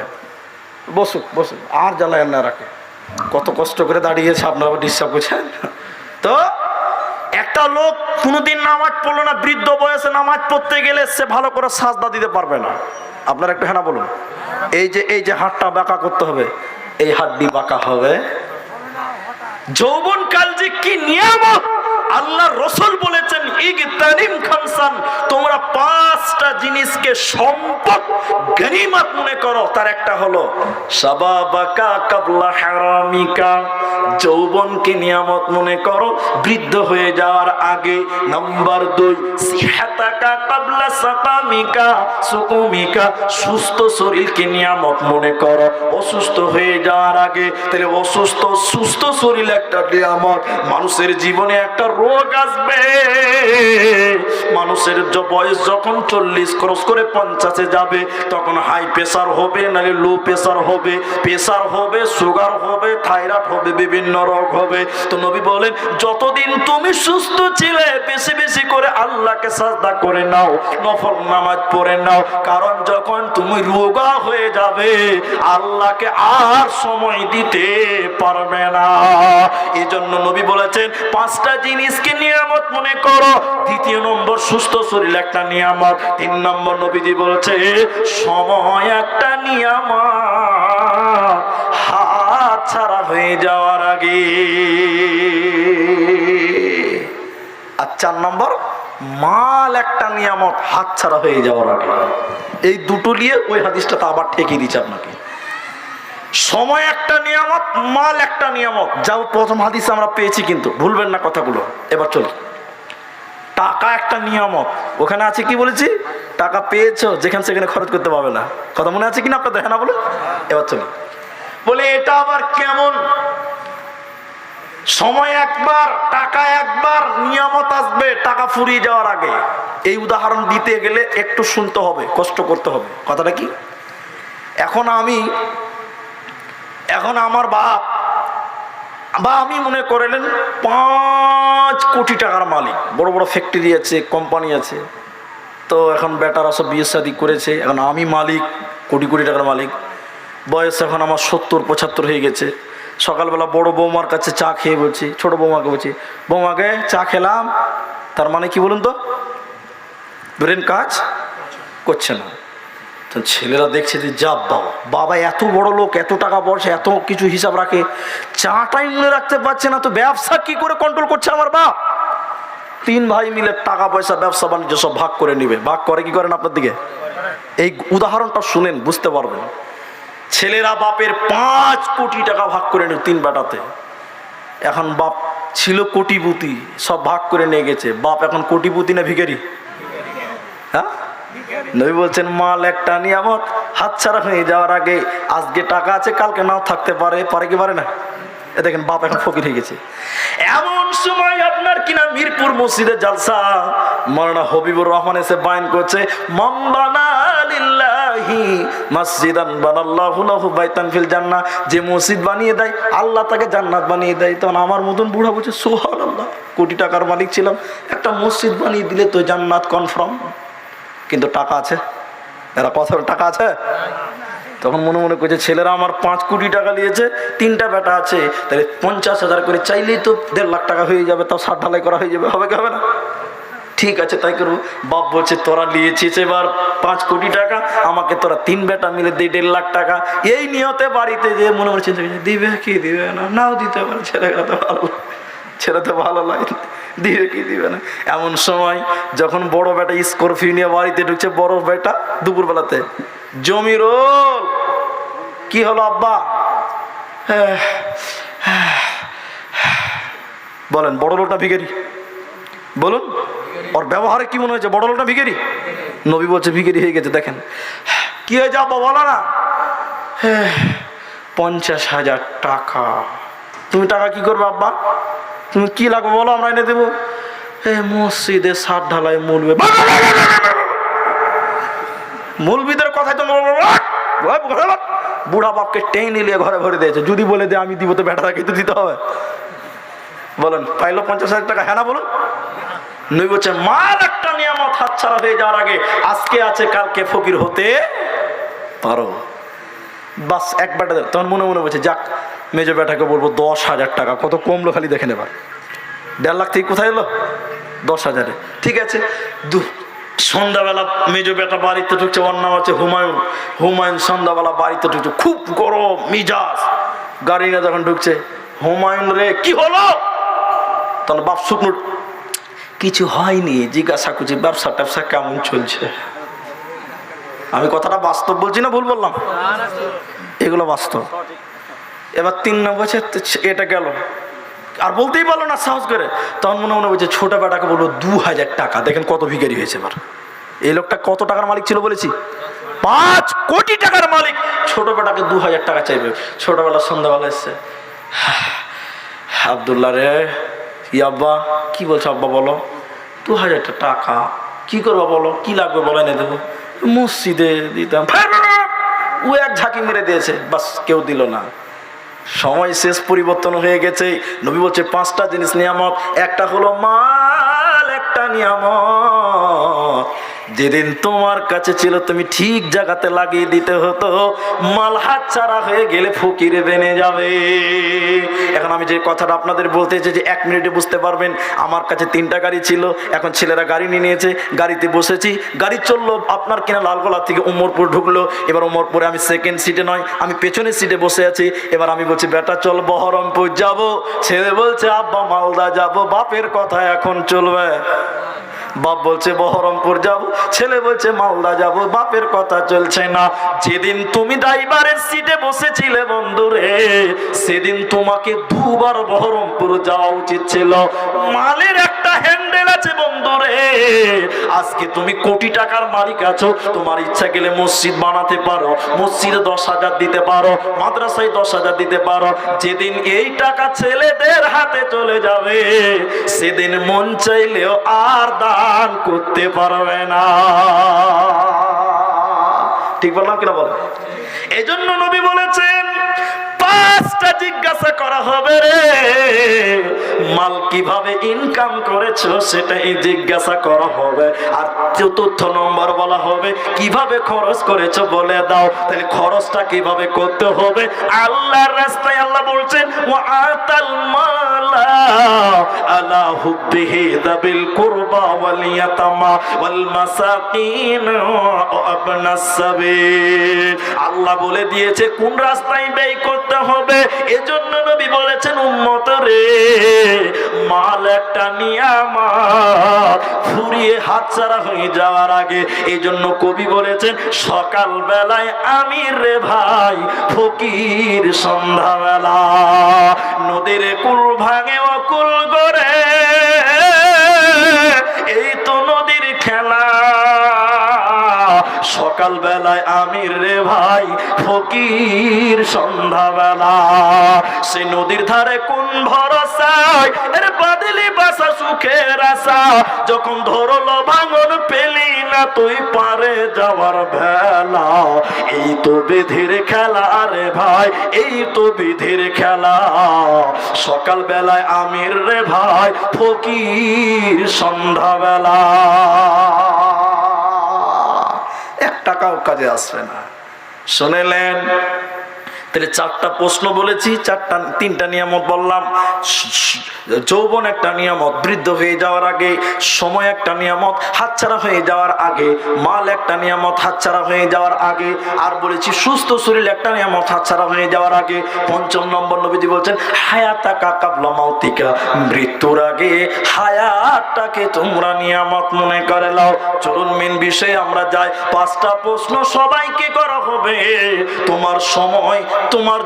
বসুক বসুক, আর জ্বালায় না রাখে, কত কষ্ট করে দাঁড়িয়েছে, আপনারা ডিস্টার্ব করছেন। তো একটা লোক কোনোদিন নামাজ পড়লো না, বৃদ্ধ বয়সে নামাজ পড়তে গেলে সে ভালো করে সাজদা দিতে পারবে না। আপনারা একটু হ্যাঁ বলুন। এই যে হাতটা বাঁকা করতে হবে, এই হাড্ডি বাঁকা হবে। যৌবন কাল যে কি নিয়ামত, আল্লাহ রসুল বলেছেন ইগতানিম খামসান, তোমরা 5টা জিনিসকে সম্পদ গনিমত মনে করো। তার একটা হলো শাবাবাকা ক্বাবলা হারামিকা, যৌবনকে নিয়ামত মনে করো বৃদ্ধ হয়ে যাওয়ার আগে। নাম্বার 2 সিহাতাকা ক্বাবলা সাকামিকা সুকুমিকা, সুস্থ শরীরকে নিয়ামত মনে করো অসুস্থ হয়ে যাওয়ার আগে। তাহলে অসুস্থ সুস্থ শরীর একটা নিয়ামত। মানুষের জীবনে একটা রোগ আসবে, মানুষের বয়স যখন 40 ক্রস করে 50-এ যাবে, তখন হাই প্রেসার হবে, নাহলে লো প্রেসার হবে, প্রেসার হবে, সুগার হবে, থাইরয়েড হবে, বিভিন্ন রোগ হবে। তো নবী বলেন যতদিন তুমি সুস্থ ছিলে বেশি বেশি করে আল্লাহকে সাজদা করে নাও, নফল নামাজ পড়ে নাও, কারণ যখন তুমি রোগা হয়ে যাবে আল্লাহকে আর সময় দিতে পারবে না। এই জন্য নবী বলেছেন 5টা জিনিসকে নিয়ামত মনে করো। 2 নম্বর সুস্থ শরীর একটা নিয়ামত। 3 নম্বর নবীজি বলেছে সময় একটা নিয়ামত, হাত ছাড়া হয়ে যাওয়ার আগে। আর 4 নম্বর মাল একটা নিয়ামত, হাত ছাড়া হয়ে যাওয়ার আগে। এই দুটো নিয়ে ওই হাদিসটা তো আবার ঠেকিয়ে দিচ্ছে আপনাকে। সময় একটা নিয়ামত, মাল একটা নিয়ামত, যাও প্রথম হাদিসে আমরা পেয়েছি, কিন্তু ভুলবেন না কথাগুলো। এবার চল, টাকা একটা নিয়ামত, ওখানে আছে কি বলেছি? টাকা পেয়েছো যেখানে সেখানে খরচ করতে পারবে না, কথা মনে আছে কিনা আপনাদের? হ্যাঁ না বলুন। এবার চল, বলে এটা আবার কেমন? সময় একবার, টাকা একবার, নিয়ামত আসবে টাকা ফুরিয়ে যাওয়ার আগে। এই উদাহরণ দিতে গেলে একটু শুনতে হবে, কষ্ট করতে হবে। কথাটা কি? এখন আমার বাপ বা আমি মনে করেন 5 কোটি টাকার মালিক, বড় বড় ফ্যাক্টরি আছে, কোম্পানি আছে। তো এখন বেটারা সব বিয়ে শাদী করেছে, এখন আমি মালিক, কোটি কোটি টাকার মালিক। বয়স এখন আমার 70-75 হয়ে গেছে। সকালবেলা বড় বৌমার কাছে চা খেয়ে বলছি, ছোট বৌমাকে বলছি, বৌমাকে চা খেলাম। তার মানে কি বলুন তো? ব্রেন কাজ করছে না। তো ছেলেরা দেখছে যে যা বাবা এত বড় লোক, এত টাকা পয়সা, এত কিছু হিসাব রাখে, চাটাই মনে রাখতে পারছে না, তো ব্যবসা কি করে কন্ট্রোল করছে আমার বাপ? 3 ভাই মিলে টাকা পয়সা ব্যবসা বাণিজ্য সব ভাগ করে নিবে। ভাগ করে কি করেন আপনার দিকে? এই উদাহরণটা শুনেন, বুঝতে পারবেন। ছেলেরা বাপের 5 কোটি টাকা ভাগ করে নিল 3 বেটাতে। এখন বাপ ছিল কোটিপতি, সব ভাগ করে নিয়ে গেছে। বাপ এখন কোটিপতি না ভিখারি? হ্যাঁ, নবী বলছেন মাল একটা নিয়ামত, হাতছাড়া হয়ে যাওয়ার আগে আজকে টাকা আছে কালকে নাও থাকতে পারে, পারে কি পারে না? এ দেখেন বাপ এখন ফকির হয়ে গেছে। এমন সময় আপনার কিনা মিরপুর মসজিদে জালসা, মাওলানা হবিবুর রহমান এসে বায়ান করছে, মান বানা লিল্লাহি মসজিদান বানাল্লাহু লাহু বাইতান ফিল জান্নাহ, যে মসজিদ বানিয়ে দেয় আল্লাহ তাকে জান্নাত বানিয়ে দেয়। তখন আমার মতন বুড়া বলছে সুবহানাল্লাহ, কোটি টাকার মালিক ছিলাম, একটা মসজিদ বানিয়ে দিলে তো জান্নাত কনফার্ম। কিন্তু টাকা আছে, এরা কথা টাকা আছে। তখন মনে মনে করছে ছেলেরা আমার 5 কোটি টাকা নিয়েছে, 3টা বেটা আছে, তাহলে 50,000 করে চাইলেই তো 1.5 লাখ টাকা হয়ে যাবে, তাও 60 ঢালাই করা হয়ে যাবে, হবে কি হবে না? ঠিক আছে তাই করবো। বাপ বলছে তোরা নিয়েছিস এবার 5 কোটি টাকা, আমাকে তোরা 3 বেটা মিলে দিয়ে 1.5 লাখ টাকা। এই নিয়তে বাড়িতে যে মনে মনে চিন্তা করছে দিবে কি দিবে না, নাও দিতে পারে, ছেলেরা তো ভালো, ছেলে তো ভালো লাগে, দিবে কি দিবে না। এমন সময় যখন বড় বেটা স্করপিও নিয়ে বাড়িতে ঢুকছে, বড় বেটা দুপুরবেলাতে, জমিরুল কি হলো আব্বা? বলেন বড় লোকটা ভিখারি? বলুন ওর ব্যবহারে কি মনে হয়েছে, বড় লোকটা ভিখারি? নবী বলছে ভিখারি হয়ে গেছে। দেখেন কি হয়েছে আব্বা বলো না। 50,000 টাকা। তুমি টাকা কি করবে আব্বা? তুমি কি লাগবে বলো, আমরা এনে দেবো। মসজিদে 60 ঢালাই মূলবে, মৌলবীদের কথাই তো বুড়া বাপকে টেনে নিয়ে ঘরে ভরে দিয়েছে। যদি বলে দে আমি দিব তো বেটাটাকে তো দিতে হবে। বলেন পাইলো 50,000 টাকা? হ্যাঁ না বলুন। নবী বলছে মাল একটা নিয়ামত, হাতছাড়া হয়ে যাওয়ার আগে আজকে আছে কালকে ফকির হতে পারো। বাস এক বেটা। তখন মনে মনে বলছে যাক মেজো বেটাকে বলবো 10,000 টাকা, কত কমলো খালি দেখেন। এবার 1.5 লাখ থেকে কোথায় এলো? 10,000-এ। ঠিক আছে। সন্ধ্যাবেলা মেজো বেটা বাড়িতে ঢুকছে, ওর নাম হচ্ছে হুমায়ুন। হুমায়ুন সন্ধ্যাবেলা বাড়িতে ঢুকছে, খুব গরম মিজাজ। গাড়ি নিয়ে যখন ঢুকছে, হুমায়ুন রে কি হলো? তখন বাপ শুকনো, কিছু হয়নি, জিজ্ঞাসা করছি ব্যবসা ট্যাবসা কেমন চলছে। আমি কথাটা বাস্তব বলছি না ভুল বললাম? এগুলো বাস্তব। এবার 3 নম্বর এটা গেল, আর বলতেই পারলো না সাহস করে। তখন মনে মনে বলছে ছোট বেটাকে বলবো 2,000 টাকা। দেখেন কত ভিখারি হয়েছে। এবার এই লোকটা কত টাকার মালিক ছিল বলেছি? 5 কোটি টাকার মালিক। ছোট বেটাকে 2,000 টাকা চাইবে। ছোটবেলা সন্ধ্যাবেলা এসছে, আব্দুল্লাহ রে কি আব্বা? কি বলছো আব্বা বলো? 2,000 টাকা কি করবো বলো, কি লাগবে বলো এনে দেবো। মসজিদে দিতাম। ও এক ঝাঁকি মেরে দিয়েছে, বাস কেউ দিল না। সময় শেষ, পরিবর্তন হয়ে গেছে। নবী বলছে 5টা জিনিস নিয়ামত। একটা হলো মাল একটা নিয়ামত, যেদিন তোমার কাছে ছিল তুমি ঠিক জায়গাতে লাগিয়ে দিতে হতো। মাল হাত ছাড়া হয়ে গেলে ফকিরে বেনে যাবে। এখন আমি যে কথাটা আপনাদের বলতে চাই যে 1 মিনিটে বুঝতে পারবেন। আমার কাছে 3টা গাড়ি ছিল, এখন ছেলেরা গাড়ি নিয়ে নিয়েছে, গাড়িতে বসেছি, গাড়ি চললো আপনার কিনা লালগোলা থেকে উমরপুর ঢুকলো। এবার উমরপুরে আমি সেকেন্ড সিটে নয়, আমি পেছনের সিটে বসে আছি। এবার আমি বলছি বেটা চল বহরমপুর যাব। ছেলে বলছে আব্বা মালদা যাব। বাপের কথা এখন চলবে? বাপ বলছে বহরমপুর যাব, ছেলে বলছে মালদা যাব, বাপের কথা চলছে না। যেদিন তুমি ড্রাইভারের সিটে বসেছিলে বন্ধুরে, সেদিন তোমাকে 2 বার বহরমপুর যাওয়া উচিত ছিল। মালের একটা হ্যান্ডেল আছে বন্ধুরে। আজকে তুমি কোটি টাকার মালিক আছো, তোমার ইচ্ছা গেলে মসজিদ বানাতে পারো, মসজিদে 10,000 দিতে পারো, মাদ্রাসায় 10,000 দিতে পারো। যেদিন এই টাকা ছেলেদের হাতে চলে যাবে, সেদিন মন চাইলেও আর দান করতে পারবে না। ঠিক বললাম কিনা বল? এই জন্য নবী বলেছেন 5টা জিজ্ঞাসা করা হবে রে। মাল কিভাবে ইনকাম করেছো সেটাই জিজ্ঞাসা করা হবে। আর 4র্থ নম্বর বলা হবে কিভাবে খরচ করেছো বলে দাও। তাহলে খরচটা কিভাবে করতে হবে? আল্লাহর রাস্তায় আল্লাহ বলছেন ওয়া আতাল মালা আলা হুব্বিহি যাবিল কুরবা ওয়াল ইয়াতামা ওয়াল মাসাকিন ওয়া আবনাস সাবিল। আল্লাহ বলে দিয়েছে কোন রাস্তায় ব্যয় করতে হবে। এজন্য নবী বলেছেন উম্মত রে, মাল একটা নিয়ামত ফুরিয়ে হাতছাড়া হয়ে যাওয়ার আগে। এই জন্য কবি বলেছেন সকাল বেলায় আমির রে ভাই ফকির সন্ধ্যাবেলা। নদীর কুল ভাঙে অকুল গড়ে, এই তো নদীর খেলা। সকাল বেলায় আমির রে ভাই ফকির সন্ধ্যাবেলা। সে নদীর ধারে কোন ভরসায় এর বাদলি বাসা সুখের আশা। যখন ধরলো ভাঙন পেলি না তুই পারে যাওয়ার ভেলা। এই তো বিধির খেলা রে ভাই, এই তো বিধির খেলা। সকাল বেলায় আমির রে ভাই ফকির সন্ধ্যাবেলা। এক টাকাও কাজে আসবে না। শুনেলেন? তাহলে চারটা প্রশ্ন বলেছি, তিনটা নিয়ামত বললাম। যৌবন একটা নিয়ামত বৃদ্ধ হয়ে যাওয়ার আগে, সময় একটা নিয়ামত হাতছাড়া হয়ে যাওয়ার আগে, মাল একটা নিয়ামত হাতছাড়া হয়ে যাওয়ার আগে, আর বলেছি সুস্থ শরীর একটা নিয়ামত হাতছাড়া হয়ে যাওয়ার আগে। পঞ্চম নম্বর নবীজি বলছেন হায়াতাকা কাবলা মাউতিকা, মৃত্যুর আগে হায়াতটাকে তোমরা নিয়ামত মনে করে নাও। চলুন মেন বিষয়ে আমরা যাই। পাঁচটা প্রশ্ন সবাইকে করা হবে। তোমার সময়, তোমার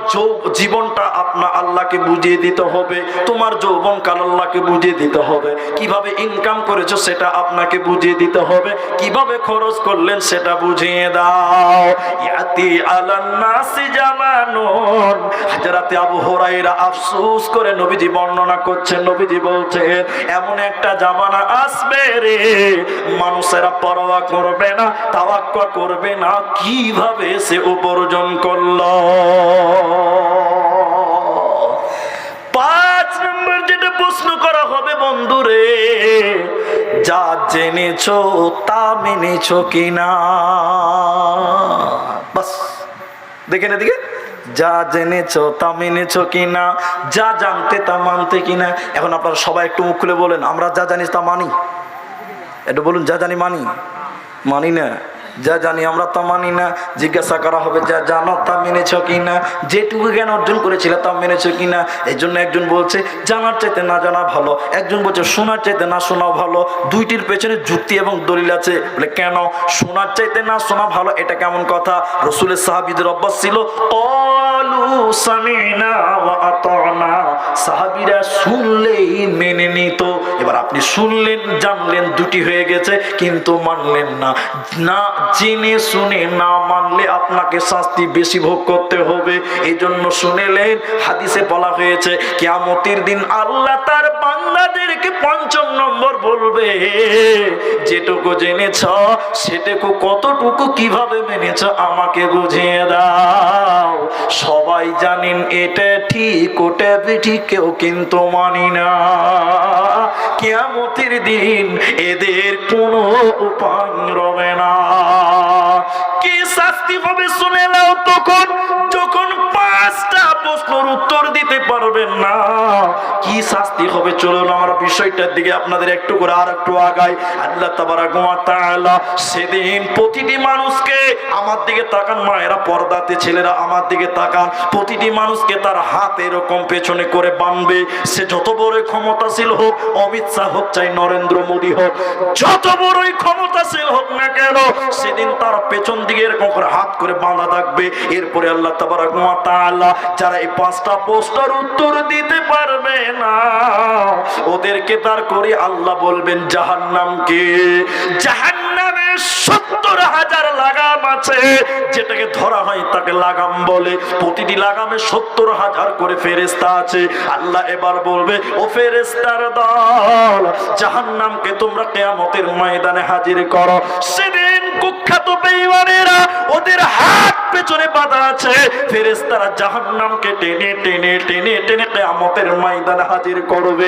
জীবনটা আপনার আল্লাহকে বুঝিয়ে দিতে হবে। তোমার যৌবনকাল আল্লাহকে বুঝিয়ে দিতে হবে। কিভাবে ইনকাম করেছো সেটা আপনাকে বুঝিয়ে দিতে হবে। কিভাবে খরচ করলেন সেটা বুঝিয়ে দাও। ইয়াতি আলান নাসি জামানুন, হযরত আবু হুরায়রা আফসোস করে নবীজি বর্ণনা করছেন। নবীজি বলছেন এমন একটা জামানা আসবে রে, মানুষেরা পরোয়া করবে না, তাওয়াক্কুল করবে না কিভাবে সে উপার্জন করলো। 5 নম্বর যেটা প্রশ্ন করা হবে বন্ধুরে, যা জেনেছো তা মেনেছো কিনা। বাস দেখেন এদিকে, যা জেনেছো তা মেনেছো কিনা, যা জানতে তা মানতে কিনা। এখন আপনারা সবাই একটু মুখ খুলে বলেন আমরা যা জানি তা মানি। একটু বলুন যা জানি মানি, মানি না। যা জানি আমরা তা মানি না। জিজ্ঞাসা করা হবে যা জানো তা মেনেছ কিনা, যেটুকু জ্ঞান অর্জন করেছিল তা মেনেছ কিনা। এই জন্য একজন বলছে জানার চাইতে না জানা ভালো, একজন বলছে শোনার চাইতে না শোনা ভালো। দুইটির পেছনে যুক্তি এবং দলিল আছে। বলে কেন শোনার চাইতে না শোনা ভালো, এটা কেমন কথা? রসুলের সাহাবীদের অভ্যাস ছিল ক্বালু সামি'না ওয়া আতা'না, সাহাবীরা শুনলেই মেনে নিত। এবার আপনি শুনলেন, জানলেন, দুটি হয়ে গেছে, কিন্তু মানলেন না। না জেনে শুনে না মানলে আপনাকে শাস্তি বেশি ভোগ করতে হবে। এই জন্য শুনেলেন, হাদিসে বলা হয়েছে কিয়ামতের দিন আল্লাহ তার বান্দাদেরকে ৫ম নম্বর বলবে যেটুকু জেনেছ সেটুকু কতটুকু কিভাবে মেনেছ আমাকে বুঝিয়ে দাও। সবাই জানেন এটা ঠিক ওটা ঠিক, কেউ কিন্তু মানি না। কিয়ামতের দিন এদের কোনো উপায় রবে না। কি শাস্তি হবে শুনে নাও তখন, যখন 5টা প্রশ্নের উত্তর দিতে পারবেন না। কি শাস্তি হবে চলুন আমরা বিষয়টার দিকে আপনাদের একটু করে আর একটু আগাই। আল্লাহ তাবারাক ওয়া তাআলা সেদিন প্রতিটি মানুষকে, আমার দিকে তাকান মায়েরা, পর্দাতে ছেলেরা আমার দিকে তাকান, প্রতিটি মানুষকে তার হাত এরকম পেছনে করে বাঁধবে। সে যত বড়ই ক্ষমতাশীল হোক, অমিত শাহ হোক চাই নরেন্দ্র মোদী হোক, যত বড়ই ক্ষমতাশীল হোক না কেন, সেদিন তার পেছন দিকে এরকম করে হাত করে বাঁধা থাকবে। এরপরে আল্লাহ তাবারাক ওয়া তাআলা যারা এই 5টা প্রশ্নের উত্তর দিতে পারবে না ওদেরকে তার করে আল্লাহ বলবেন জাহান্নামকে। জাহান্নামে ৭০,০০০ লাগাম আছে, যেটাকে ধরা হয় তাকে লাগাম বলে। প্রতিটি লাগামে ৭০,০০০ করে ফেরেশতা আছে। আল্লাহ এবার বলবে ও ফেরেশতার দল, জাহান্নামকে তোমরা কিয়ামতের ময়দানে হাজির করো। সেদিন কুখ্যাত বেঈমানেরা ওদের হাত পেছনে বাঁধা আছে, ফেরেশতারা জাহান্নামকে টেনে টেনে টেনে টেনে কিয়ামতের ময়দানে হাজির করবে।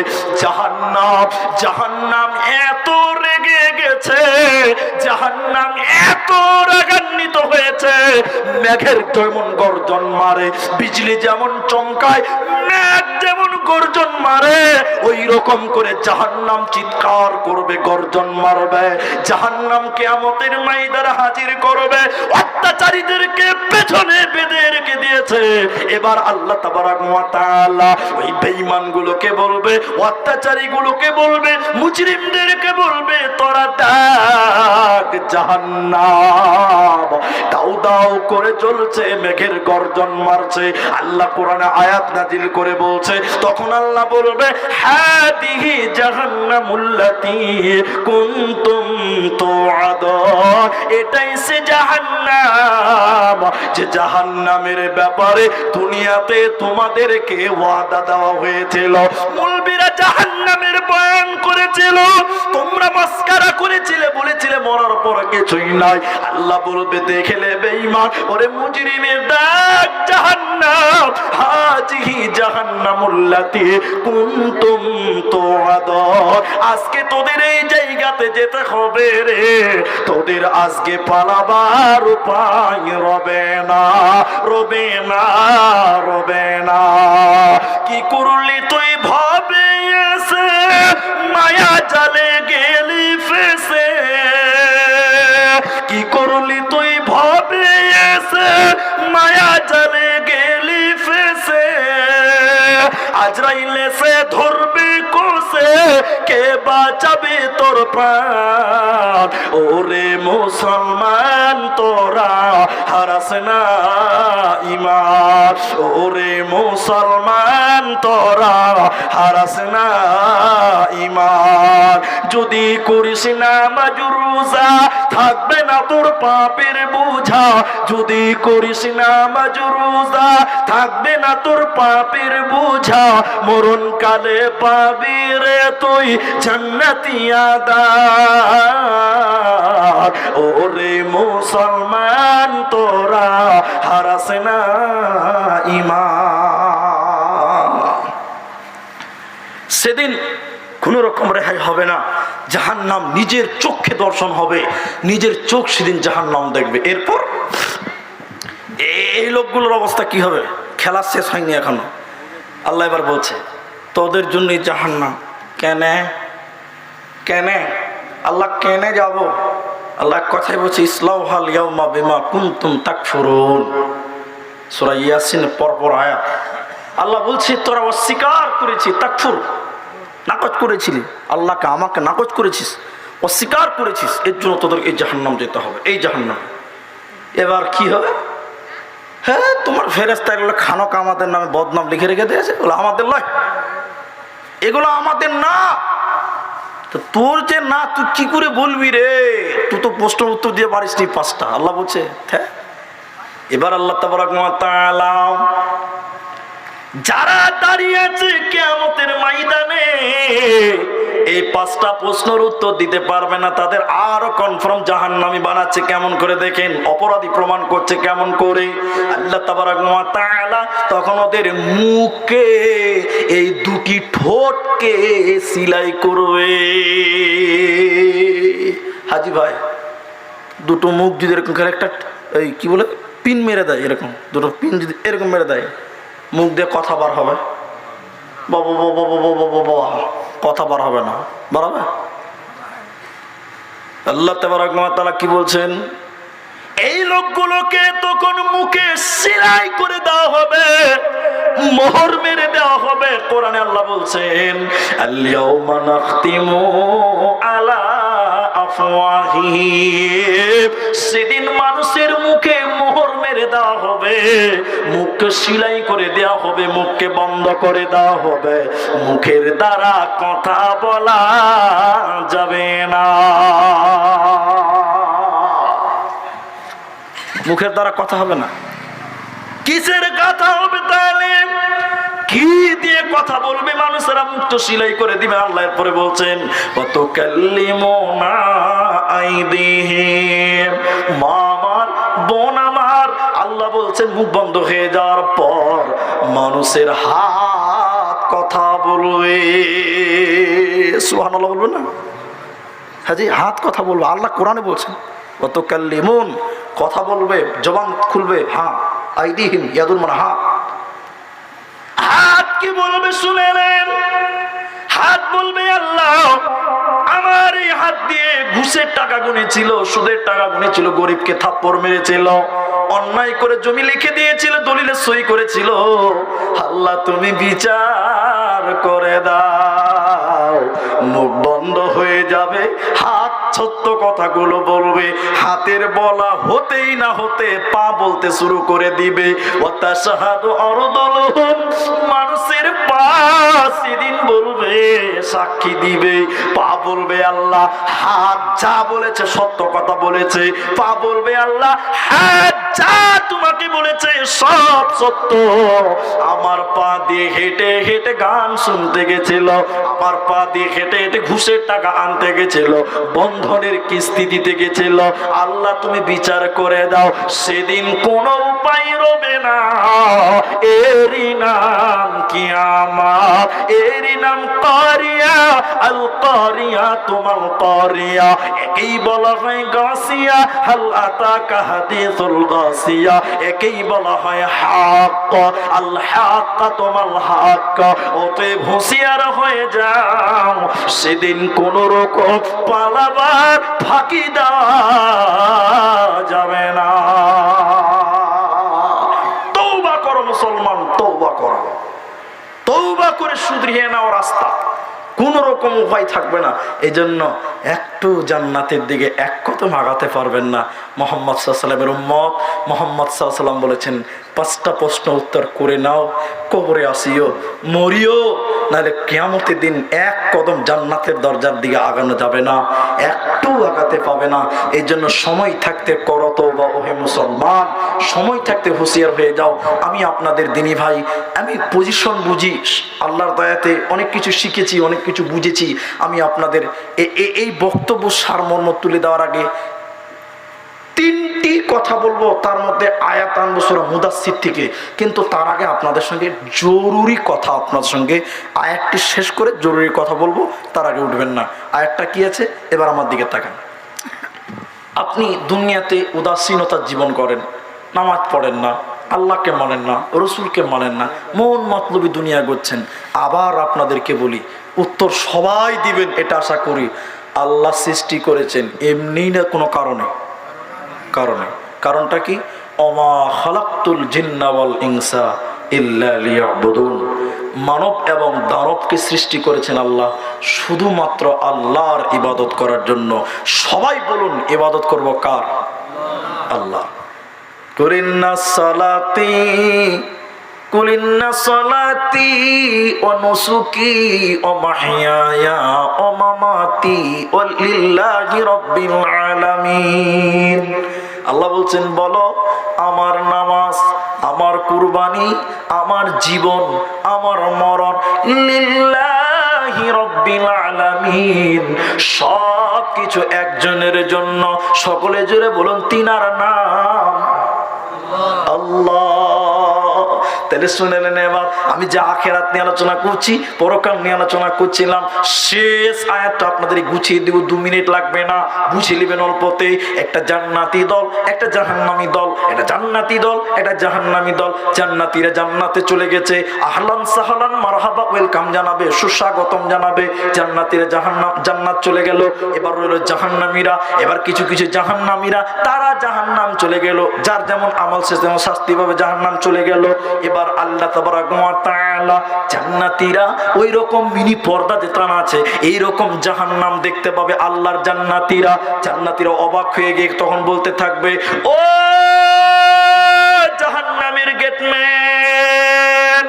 জাহান্নাম এত রেগে গেছে, জাহান্নাম এত রাগান্বিত হয়েছে, মেঘের যেমন গর্জন মারে, বিজলি যেমন চমকায়, মেঘ যেমন গর্জন মারে, ওই রকম করে জাহান্নাম চিৎকার করবে, গর্জন মারবে। জাহান্নাম কিয়ামতের ময়দানে হাজির করবে। অত্যাচারীদেরকে পেছনে বেঁধে রেখে দিয়েছে। এবার আল্লাহ তাবারাক ওয়া তাআলা ওই বেঈমানগুলোকে বলবে, অত্যাচারীগুলোকে বলবে, মুজরিমদেরকে বলবে, তোরা দেখ জাহান্নাম দাউ দাউ করে জ্বলছে, মেঘের গর্জন মারছে। আল্লাহ কোরআনে আয়াত নাজিল করে বলছে, তখন আল্লাহ বলবে, হাদিহি জাহান্নামুল্লাতী কুনতুম তুআদুন, এটাই সে জাহান্নাম যে জাহান্নামের ব্যাপারে দুনিয়াতে তোমাদেরকে ওয়াদা দেওয়া হয়েছিল। মুলবিরা জাহান্নামের বয়ান করেছিল, তোমরা মাসকারা করেছিলে, বলেছিলে মরার পর কিছুই নাই। আল্লাহ বলবে, দেখলে বেঈমান, ওরে মুজরিমের ডাক জাহান্নাম, হাজিহি জাহান্নামুল্লাতী কুনতুম তুআদুন, আজকে তোদের এই জায়গাতে যেতে হবে রে, তোদের আজকে পালাবার উপায় রবে না, রবে না, রবে না। কি করলি তুই ভাবে এসে, মায়া জালে গেলি ফেসে, কি করলি তুই ভাবে এসে, মায়া জালে গেলি ফেসে, আজরাইল এসে ধরবে কোসে, কে বাঁচাবে তোর প্রাণ। ওরে মুসলমান তোরা হারাস না ঈমান, ওরে মুসলমান তোরা হারাস না ঈমান। যদি করিস না নামাজ রোজা, থাকবে না তোর পাপের বোঝা। যদি করিস না নামাজ রোজা, থাকবে না তোর পাপের বোঝা। মরণ কালে পাবি রে তুই জান্নাতি আদার। ওরে মুসলমান তোরা হারাস না ঈমান। সেদিন কোন রকম রেহাই হবে না। জাহান্নাম নিজের চোখে দর্শন হবে, নিজের চোখ সেদিন জাহান্নাম দেখবে। এরপর এই লোকগুলোর অবস্থা কি হবে? খেলা শেষ হয়নি এখনো। আল্লাহ এবার বলছে, তোদের জন্যই জাহান্নাম। কেনে কেনে আল্লাহ কেনে যাব? আল্লাহ কথাই বলছে, ইসলাউহাল ইয়াউমা বিমা কুনতুম তাকফুরুন। সূরা ইয়াসিন পরপর আয়াত। আল্লাহ বলছে, তোরা অস্বীকার করেছিস, তাকফুর, নাকচ করেছিলি, আল্লাহকে আমাকে নাকচ করেছিস, অস্বীকার করেছিস, এর জন্য তোদের এই জাহান্নাম যেতে হবে, এই জাহান্নাম। এবার কি হবে? হ্যাঁ, তোমার ফেরেশতা এগুলো খানক আমাদের নামে বদনাম লিখে রেখে দিয়েছে, এগুলো আমাদের নয়, এগুলো আমাদের না। তো তোর যে না, তুই কি করে বলবি রে? তুই তো প্রশ্ন উত্তর দিয়ে পারিস নি 5টা। আল্লাহ বলছে, হ্যাঁ। এবার আল্লাহ তাবারাক ওয়া তাআলা যারা দাঁড়িয়ে আছে কিয়ামতের ময়দানে, এই 5টা প্রশ্নের উত্তর দিতে পারবে না, তাদের আরো কনফার্ম জাহান্নামী বানাচ্ছে। কেমন করে দেখেন, অপরাধী প্রমাণ করছে কেমন করে। আল্লাহ তাবারাক ওয়া তাআলা তখন ওদের মুখে এই দুটি ঠোঁটকে সিলাই করবে। হাজি ভাই, দুটো মুখ যদি এরকম করে একটা এই কি বলে পিন মেরে দেয়, এরকম দুটো পিন যদি এরকম মেরে দেয়, মুখ দিয়ে কথা বার হবে? বাবা বাবা বাবা বাবা, কথা বার হবে না, বার হবে? আল্লাহ তাবারাক ওয়া তাআলা কি বলছেন? এই লোকগুলোকে তখন মুখে সেলাই করে দেওয়া হবে, মোহর মেরে দেওয়া হবে। কোরআনে আল্লাহ বলছেন, আল-ইয়াউমা নাখতিমু আলা আফওয়াহিহিম, সেদিন মানুষের মুখে মোহর মেরে দেওয়া হবে, মুখকে সেলাই করে দেওয়া হবে, মুখকে বন্ধ করে দেওয়া হবে, মুখের দ্বারা কথা বলা যাবে না। মুখের দ্বারা কথা হবে না। কিসের কথা হবে তাহলে? কি দিয়ে কথা বলবে মানুষেরা? মুখ তো সেলাই করে দিবে। আল্লাহ এরপরে বলছেন, ওয়াতুকাল্লিমুনা আইদিহিম, মা আমার, বোন আমার, আল্লাহ বলছেন মুখ বন্ধ হয়ে যাওয়ার পর মানুষের হাত কথা বলবে। সুবহানাল্লাহ বলবে না? হ্যাঁ জি, হাত কথা বলবে। আল্লাহ কোরআনে বলছেন, ওয়াতুকাল্লিমুন, কথা বলবে, জবান খুলবে। হ্যাঁ, আইদিহিম ইয়াদুন, মানে হাত। হাত কি বলবে শুনে নেন। দিয়ে ঘুষের টাকা গুনেছিল, সুদের টাকা গুনেছিল, গরিবকে থাপ্পড় মেরেছিল, অন্যায় করে জমি লিখে দিয়েছিল, দলিলে সই করেছিল। আল্লাহ তুমি বিচার করে দাও। মুখ বন্ধ হয়ে যাবে, হাত সত্য কথাগুলো বলবে, হাতের বলা হতেই না হতে পা বলতে শুরু করে দিবে। ওয়াতাশহাদু আরদুলহুম, মানুষের পা সেদিন বলবে, সাক্ষী দিবে। পা বলবে আল্লাহ হাত যা বলেছে সত্য কথা বলেছে। পা বলবে আল্লাহ হাত যা তোমাকে বলেছে সব সত্য। আমার পা দিয়ে হেঁটে হেঁটে গান শুনতে গেছিল, আমার পা দিয়ে হেঁটে হেঁটে ঘুষের টাকা আনতে গেছিল, বন্ধনের কিস্তি দিতে গেছিল। আল্লাহ তুমি বিচার করে দাও। সেদিন কোনো উপায় রবে না। এরই নাম কিয়ামত, এরই নাম কারিয়া। আল কারিয়া তোমাল কারিয়া, একেই বলা হয় গাসিয়া। হাল আতাকা হাদিসুল গাসিয়া, একেই বলা হয় হক। আল হক তোমাল হক। অতএব হুঁশিয়ার হয়ে যাও, সেদিন কোন রকম পালাবার ফাঁকি দেওয়া যাবে না। তওবা করো মুসলমান, তওবা করো। তওবা করে শুধরিয়ে নাও রাস্তা, কোন রকম উপায় থাকবে না। এই জন্য একটু জান্নাতের দিকে এক কদম আগাতে পারবেন না। মুহাম্মদ সাল্লাল্লাহু আলাইহি ওয়াসাল্লামের উম্মত মুহাম্মদ সাল্লাল্লাহু আলাইহি ওয়াসাল্লাম বলেছেন, 5টা প্রশ্ন উত্তর করে নাও, কবরে আসিও, মরিও, নাহলে কিয়ামতের দিন এক কদম জান্নাতের দরজার দিকে আগানো যাবে না, একটু আগাতে পাবে না। এই জন্য সময় থাকতে করো তওবা ওহে মুসলমান, সময় থাকতে হুঁশিয়ার হয়ে যাও। আমি আপনাদের দিনী ভাই, আমি পজিশন বুঝি, আল্লাহর দয়াতে অনেক কিছু শিখেছি, অনেক কিছু বুঝেছি। আমি আপনাদের এই বক্তব্য সারমর্ম তুলে দেওয়ার আগে 3টি কথা বলবো, তার মধ্যে আয়াত আনবো সূরা মুদাসসির থেকে। কিন্তু তার আগে আপনাদের সঙ্গে জরুরি কথা, আপনাদের সঙ্গে আয়াতটি শেষ করে জরুরি কথা বলবো, তার আগে উঠবেন না। আয়াতটা কি আছে এবার আমার দিকে তাকান। আপনি দুনিয়াতে উদাসীনতার জীবন করেন, নামাজ পড়েন না, আল্লাহকে মানেন না, রসুলকে মানেন না, মন মতলবি দুনিয়া করছেন। আবার আপনাদেরকে বলি, উত্তর সবাই দিবেন এটা আশা করি। আল্লাহ সৃষ্টি করেছেন এমনি না, কোনো কারণে। কারণটা কি? ওমা খালাকতুল জিন্না ওয়াল ইনসা ইল্লা লিয়াবুদুন। মানব এবং দানবকে সৃষ্টি করেছেন আল্লাহ শুধুমাত্র আল্লাহর ইবাদত করার জন্য। সবাই বলুন, ইবাদত করব কার? আল্লাহ। কুলিন্না সালাতি কুলিন্না সালাতি ওয়া নুসুকি ওয়া মাহইয়ায়া ওয়া মামাতি লিল্লাহি রাব্বিল আলামিন। আল্লাহ বলছেন, বলো আমার নামাজ, আমার কুরবানি, আমার জীবন, আমার মরণ লিল্লাহি রাব্বিল আলামিন, সব কিছু একজনের জন্য। সকলে জুড়ে বলুন, তিনার নাম আল্লাহ। তাহলে শুনেলেন, এবার আমি যে আখিরাত নিয়ে আলোচনা করছি, পরকাল নিয়ে আলোচনা করছিলাম, শেষ আয়াতটা আপনাদের গুছিয়ে দিব, 2 মিনিট লাগবে না, বুঝে নেবেন অল্পতে। একটা জান্নাতি দল, একটা জাহান্নামী দল, একটা জান্নাতি দল, একটা জাহান্নামী দল। জান্নাতীরা জান্নাতে চলে গেছে, আহলান সাহলান মারহাবা ওয়েলকাম জানাবে, সুস্বাগতম জানাবে। জান্নাতীরা জান্নাত চলে গেল। এবার রইল জাহান্নামীরা। এবার কিছু কিছু জাহান্নামীরা তারা জাহান্নাম চলে গেল, যার যেমন আমল সে যেমন শাস্তি পাবে, জাহান্নাম চলে গেল। এবার আল্লাহ তাবারাক ওয়া তাআলা জান্নাতীরা ওই রকম মিনি পর্দা যেতান আছে, এই রকম জাহান্নাম দেখতে পাবে আল্লাহর জান্নাতীরা। জান্নাতীরা অবাক হয়ে গিয়ে তখন বলতে থাকবে, ও জাহান্নামের গেটম্যান।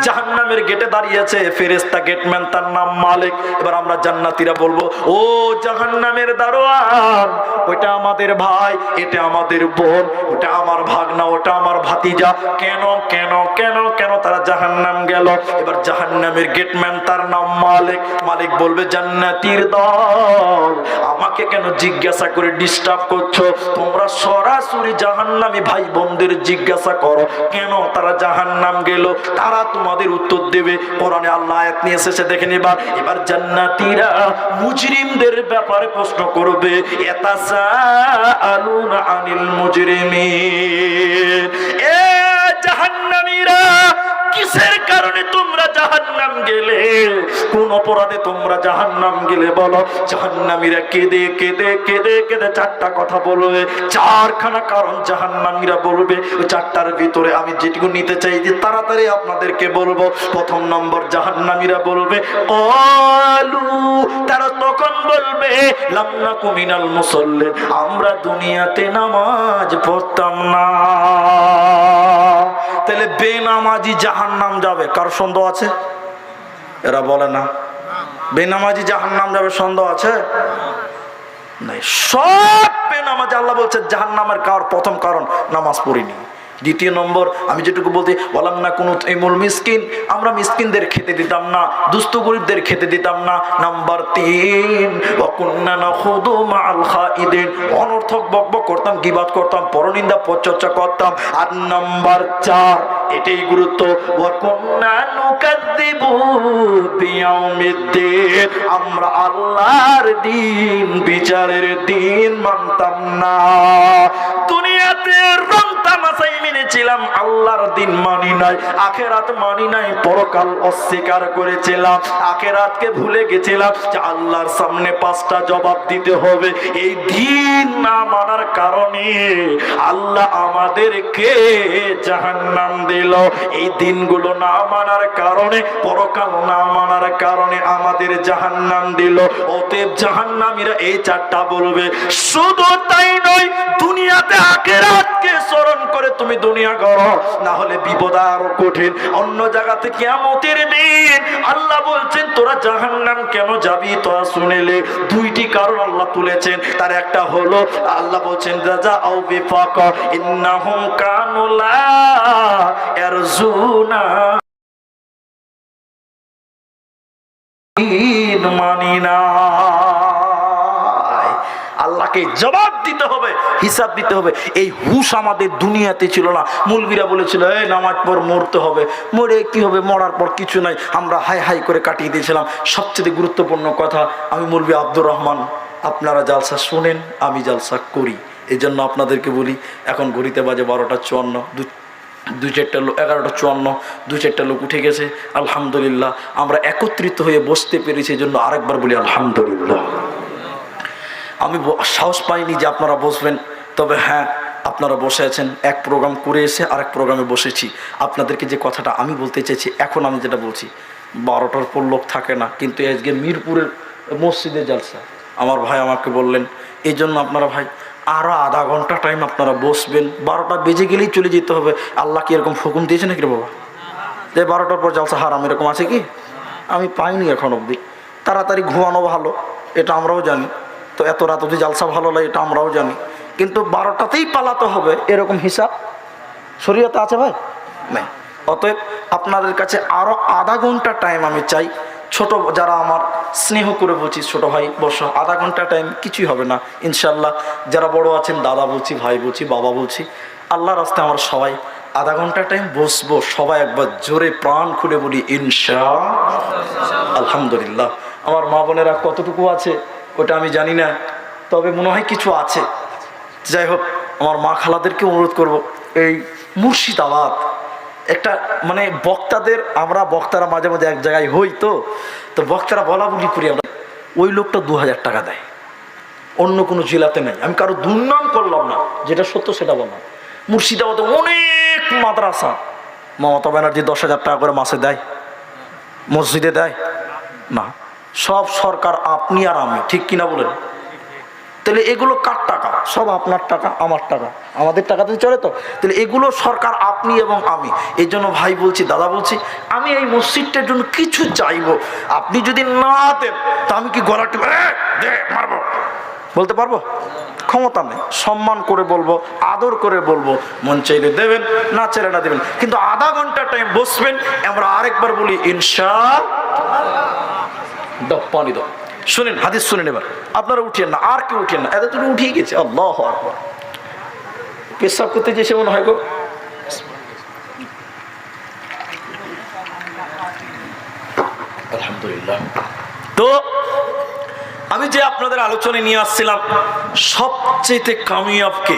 জাহান্নামের গেটে দাঁড়িয়ে আছে ফেরেশতা গেটম্যান, তার নাম মালিক। এবার আমরা জান্নাতীরা বলবো, ও জাহান্নামের দারোয়ান, ওটা আমাদের ভাই, এটা আমাদের বোন, ওটা আমার ভাগনা, ওটা আমার ভাতিজা। কেন কেন কেন কেন তারা জাহান্নাম গেল? এবার জাহান্নামের গেটম্যান, তার নাম মালিক। মালিক বলবে, জান্নাতীর দল, আমাকে কেন জিজ্ঞাসা করে ডিস্টার্ব করছো? তোমরা সরাসরি জাহান্নামী ভাই বোনদের জিজ্ঞাসা করো কেন তারা জাহান্নাম গেল, তারা তোমাদের উত্তর দেবে। কোরআনে আল্লাহ আয়াত নিয়ে এসেছে, দেখেন। এবার জান্নাতীরা মুজরিমদের ব্যাপারে প্রশ্ন করবে, ইয়াতাসাআলুনা আনিল মুজরিমিন। এ জাহান্নামীরা, কিসের কারণে তোমরা জাহান্নাম গেলে? কোন অপরাধে তোমরা জাহান্নাম গেলে বলো? জাহান্নামীরা কেঁদে কেঁদে কেঁদে কেঁদে চারটা কথা বলবে, চারখানা কারণ জাহান্নামীরা বলবে। ওই চারটার ভিতরে আমি যেটুকু নিতে চাই যে তাড়াতাড়ি আপনাদেরকে বলবো। প্রথম নম্বর, জাহান্নামীরা বলবে ক্বালু, তারা তখন বলবে লাম নাকু মিনাল মুসাল্লিন, আমরা দুনিয়াতে নামাজ পড়তাম না। তাহলে বেনামাজি জাহান্নাম যাবে, কার সন্দেহ আছে? এরা বলে না বেনামাজি জাহান্নাম যাবে, সন্দেহ আছে? নাই, সব বেনামাজি। আল্লাহ বলছে জাহান্নামের প্রথম কারণ নামাজ পড়িনি। দ্বিতীয় নম্বর, আমি যেটুকু বলতে ওয়ালাম না কোনো ইমুল মিসকিন, আমরা মিসকিনদের খেতে দিতাম না, দুস্থ গরিবদের খেতে দিতাম না। নাম্বার 3, ওয়া কুননা নাখুদু মাআল খাইদিন, অনর্থক বকবক করতাম, গীবাত করতাম, পরনিন্দা পরচর্চা করতাম। আর নাম্বার 4, এটাই গুরুত্ব, ওয়া কুননা নুকাযযিবু বিয়াউমিদ্দিন, আমরা আল্লাহর দিন, বিচারের দিন মানতাম না। দুনিয়াতে রং তামাশাই মেনেছিলাম, আল্লাহর দিন মানি নাই, আখেরাত মানি নাই, পরকাল অস্বীকার করেছিলাম, আখেরাতকে ভুলে গেছিলাম যে আল্লাহর সামনে 5টা জবাব দিতে হবে। এই দিন না মানার কারণে আল্লাহ আমাদেরকে জাহান্নাম দিল। এই দিনগুলো না মানার কারণে, পরকাল না মানার কারণে আমাদের জাহান্নাম দিল। অতএব জাহান্নামীরা এই 4টা বলবে। শুধু তাই নয়, দুনিয়াতে আখেরাতকে স্মরণ করে তুমি দুনিয়া করো, না হলে বিপদ আরো কঠিন। অন্য জায়গাতে কিয়ামতের দিন আল্লাহ বলছেন তোরা জাহান্নাম কেন যাবি, তোরা শুনেলে 2টি কারণ আল্লাহ তুলেছেন। তার একটা হলো আল্লাহ বলছেন জাযাউ বিফাকা ইন্নাহুম কানু লা ইয়ারজুনা মানিনা। আল্লাহকে জবাব দিতে হবে, হিসাব দিতে হবে। এই হুশ আমাদের দুনিয়াতে ছিল না। মুলবিরা বলেছিল এই নামাজ পর মরতে হবে, মরে কি হবে, মরার পর কিছু নাই, আমরা হাই হাই করে কাটিয়ে দিয়েছিলাম। সবচেয়ে গুরুত্বপূর্ণ কথা, আমি মুলবি আব্দুর রহমান, আপনারা জালসা শোনেন, আমি জালসা করি, এই জন্য আপনাদেরকে বলি। এখন ঘড়িতে বাজে 12:54, 2-4টা লোক, 11:54, 2-4টা লোক উঠে গেছে। আলহামদুলিল্লাহ, আমরা একত্রিত হয়ে বসতে পেরেছি, এই জন্য আরেকবার বলি আলহামদুলিল্লাহ। আমি সাহস পাইনি যে আপনারা বসবেন, তবে হ্যাঁ আপনারা বসে আছেন। এক প্রোগ্রাম করে এসে আরেক প্রোগ্রামে বসেছি। আপনাদেরকে যে কথাটা আমি বলতে চাইছি, এখন আমি যেটা বলছি, 12টার পর লোক থাকে না, কিন্তু আজকে মিরপুরের মসজিদে জালসা। আমার ভাই আমাকে বললেন, এই জন্য আপনারা ভাই আরও আধা ঘন্টা টাইম আপনারা বসবেন, 12টা বেজে গেলেই চলে যেতে হবে। আল্লাহ কি এরকম হুকুম দিয়েছে নাকি রে বাবা, যে 12টার পর জালসা হারাম, এরকম আছে কি? আমি পাইনি এখন অবধি। তাড়াতাড়ি ঘুমানো ভালো, এটা আমরাও জানি, তো এত রাত অবধি জালসা ভালো লাগে, এটা আমরাও জানি, কিন্তু 12টাতেই পালাতে হবে এরকম হিসাব শরীয়তে আছে ভাই? নেই। অতএব আপনাদের কাছে আরও আধা ঘন্টা টাইম আমি চাই। ছোট যারা আমার স্নেহ করে বলছি, ছোট ভাই বসো, আধা ঘন্টা টাইম কিছুই হবে না ইনশাল্লাহ। যারা বড় আছেন, দাদা বলছি, ভাই বলছি, বাবা বলছি, আল্লাহর রাস্তায় আমরা সবাই আধা ঘন্টা টাইম বসবো। সবাই একবার জোরে প্রাণ খুলে বলি ইনশাআল্লাহ। আলহামদুলিল্লাহ। আমার মা বোনেরা কতটুকু আছে ওটা আমি জানি না, তবে মনে হয় কিছু আছে। যাই হোক, আমার মা খালাদেরকে অনুরোধ করব, এই মুর্শিদাবাদ একটা মানে বক্তাদের, আমরা বক্তারা মাঝে মাঝে এক জায়গায় হই, তো বক্তারা বলা বলি করি আমরা, ওই লোকটা 2000 টাকা দেয়, অন্য কোনো জেলাতে নেই। আমি কারো দুর্নাম করলাম না, যেটা সত্য সেটা বললাম। মুর্শিদাবাদে অনেক মাদ্রাসা, মমতা ব্যানার্জি 10,000 টাকা করে মাসে দেয়, মসজিদে দেয় না, সব সরকার, আপনি আর আমি, ঠিক কিনা বলেন? তাহলে এগুলো কার টাকা? সব আপনার টাকা, আমার টাকা, আমাদের টাকাতে চলে। তো তাহলে এগুলো সরকার, আপনি এবং আমি। এই জন্য ভাই বলছি, দাদা বলছি, আমি এই মসজিদটার জন্য কিছু চাইবো। আপনি যদি না দেন তা আমি কি গলা টিপে মারবো বলতে পারবো? ক্ষমতা নেই। সম্মান করে বলবো, আদর করে বলবো, মন চাইলে দেবেন, না চাইলে না দেবেন, কিন্তু আধা ঘন্টা টাইম বসবেন। আমরা আরেকবার বলি ইনশাআল্লাহ। পানি দাও, শুনেন হাদিস শুনেন, এবার আপনারা উঠিয়েন না, আর কেউ উঠিয়েন না, এত তুমি উঠিয়ে গেছে। আল্লাহু আকবার। পেশাব করতে যেসে মনে হয় গো, আলহামদুলিল্লাহ। তো আমি যে আপনাদের আলোচনায় নিয়ে আসছিলাম, সবচেয়ে কামিয়াবকে,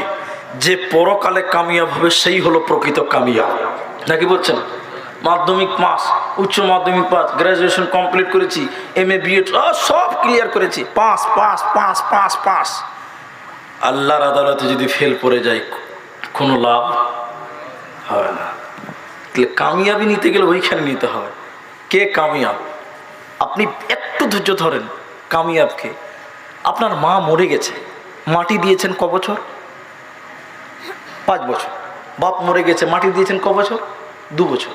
যে পরকালে কামিয়াব হবে সেই হলো প্রকৃত কামিয়াব, নাকি বলছেন? মাধ্যমিক পাস, উচ্চ মাধ্যমিক পাস, গ্রাজুয়েশন কমপ্লিট করেছি, MA BEd সব ক্লিয়ার করেছি, pass pass pass pass pass. আল্লাহর আদালতে যদি ফেল করে যায় কোনো লাভ হবে না। তাহলে কামিয়াবি নিতে গেলে ওইখানে নিতে হবে। কে কামিয়াব? আপনি একটু ধৈর্য ধরেন। কামিয়াবকে, আপনার মা মরে গেছে, মাটি দিয়েছেন ক বছর? 5 বছর। বাপ মরে গেছে, মাটি দিয়েছেন ক বছর? 2 বছর।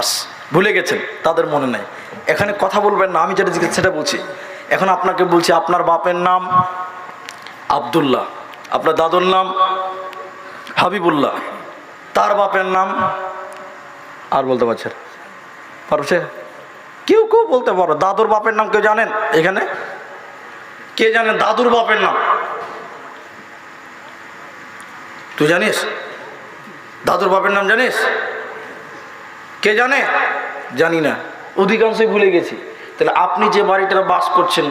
আস ভুলে গেছেন, তাদের মনে নাই। এখানে কথা বলবেন না, আমি যেটা জিজ্ঞেস সেটা বলছি। এখন আপনাকে বলছি, আপনার বাপের নাম আব্দুল্লাহ, আপনার দাদুর নাম হাবিবুল্লাহ, তার বাপের নাম আর বলতে পারছেন? পারছে? কেউ কেউ বলতে পারো। দাদুর বাপের নাম কেউ জানেন এখানে? কে জানেন দাদুর বাপের নাম? তুই জানিস দাদুর বাপের নাম? জানিস? কে জানে? জানি না, অধিকাংশই ভুলে গেছি। তাহলে আপনি যে বাড়িটা বাস করছেন,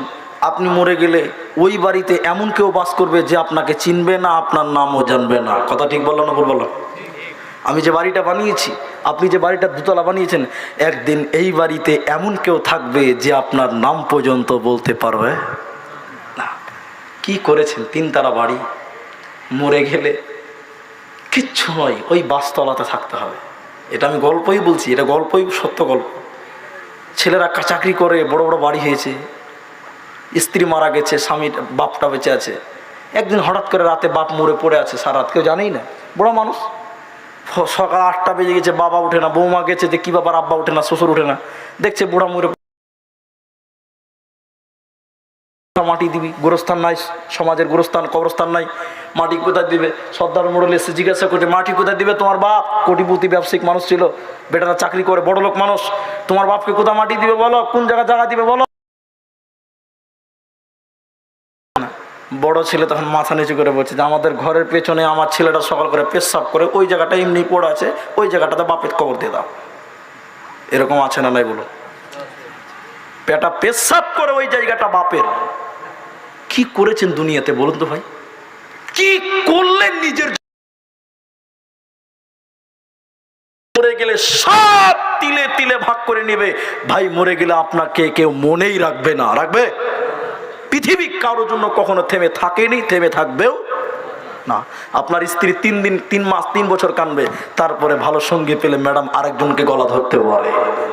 আপনি মরে গেলে ওই বাড়িতে এমন কেউ বাস করবে যে আপনাকে চিনবে না, আপনার নামও জানবে না। কথা ঠিক বললাম না ভুল বললাম? আমি যে বাড়িটা বানিয়েছি, আপনি যে বাড়িটা দুতলা বানিয়েছেন, একদিন এই বাড়িতে এমন কেউ থাকবে যে আপনার নাম পর্যন্ত বলতে পারবে না। কি করেছেন? 3 তালা বাড়ি, মরে গেলে কিচ্ছু নয়, ওই বাসতলাতে থাকতে হবে। এটা আমি গল্পই বলছি, এটা গল্পই সত্য গল্প। ছেলেরা চাকরি করে বড় বড় বাড়ি হয়েছে, স্ত্রী মারা গেছে, স্বামীর বাপটা বেঁচে আছে। একদিন হঠাৎ করে রাতে বাপ মরে পড়ে আছে, সারা রাত কেউ জানেই না। বড় মানুষ, সকাল 8টা বেজে গেছে, বাবা উঠে না, বৌমা গেছে যে কি ব্যাপার, আব্বা উঠে না, শ্বশুর উঠে না, দেখছে বুড়া মরে। মাটি দিবি, গোরস্থান নাই, সমাজের গোরস্থান কবরস্থান নাই, মাটি কোথায় দিবে? সর্দার মোড়ল এসে জিজ্ঞাসা করছে, মাটি কোথায় দিবে? তোমার বাপ কোটিপতি ব্যবসায়িক মানুষ ছিল, বেটারা চাকরি করে, বড় লোক মানুষ, তোমার বাপকে কোথায় মাটি দিবে বলো? কোন জায়গা দিবে বলো? বড় ছেলে তখন মাথা নিচু করে বলছে যে আমাদের ঘরের পেছনে আমার ছেলেটা সকাল করে পেশাব করে, ওই জায়গাটা এমনি পড়ে আছে, ওই জায়গাটাতে বাপের কবর দিয়ে দাও। এরকম আছে না নাই বলো? পেটা পেশাব করে ওই জায়গাটা বাপের। কি করেছেন দুনিয়াতে বলুন তো ভাই? কি করলেন নিজের? মরে গেলে সব তিলে তিলে ভাগ করে নেবে ভাই। মরে গেলে আপনাকে কেউ মনেই রাখবে না। রাখবে? পৃথিবী কারোর জন্য কখনো থেমে থাকেনি, থেমে থাকবেও না। আপনার স্ত্রী 3 মাস 3 বছর কাঁদবে, তারপরে ভালো সঙ্গী পেলে ম্যাডাম আরেকজনকে গলা ধরতে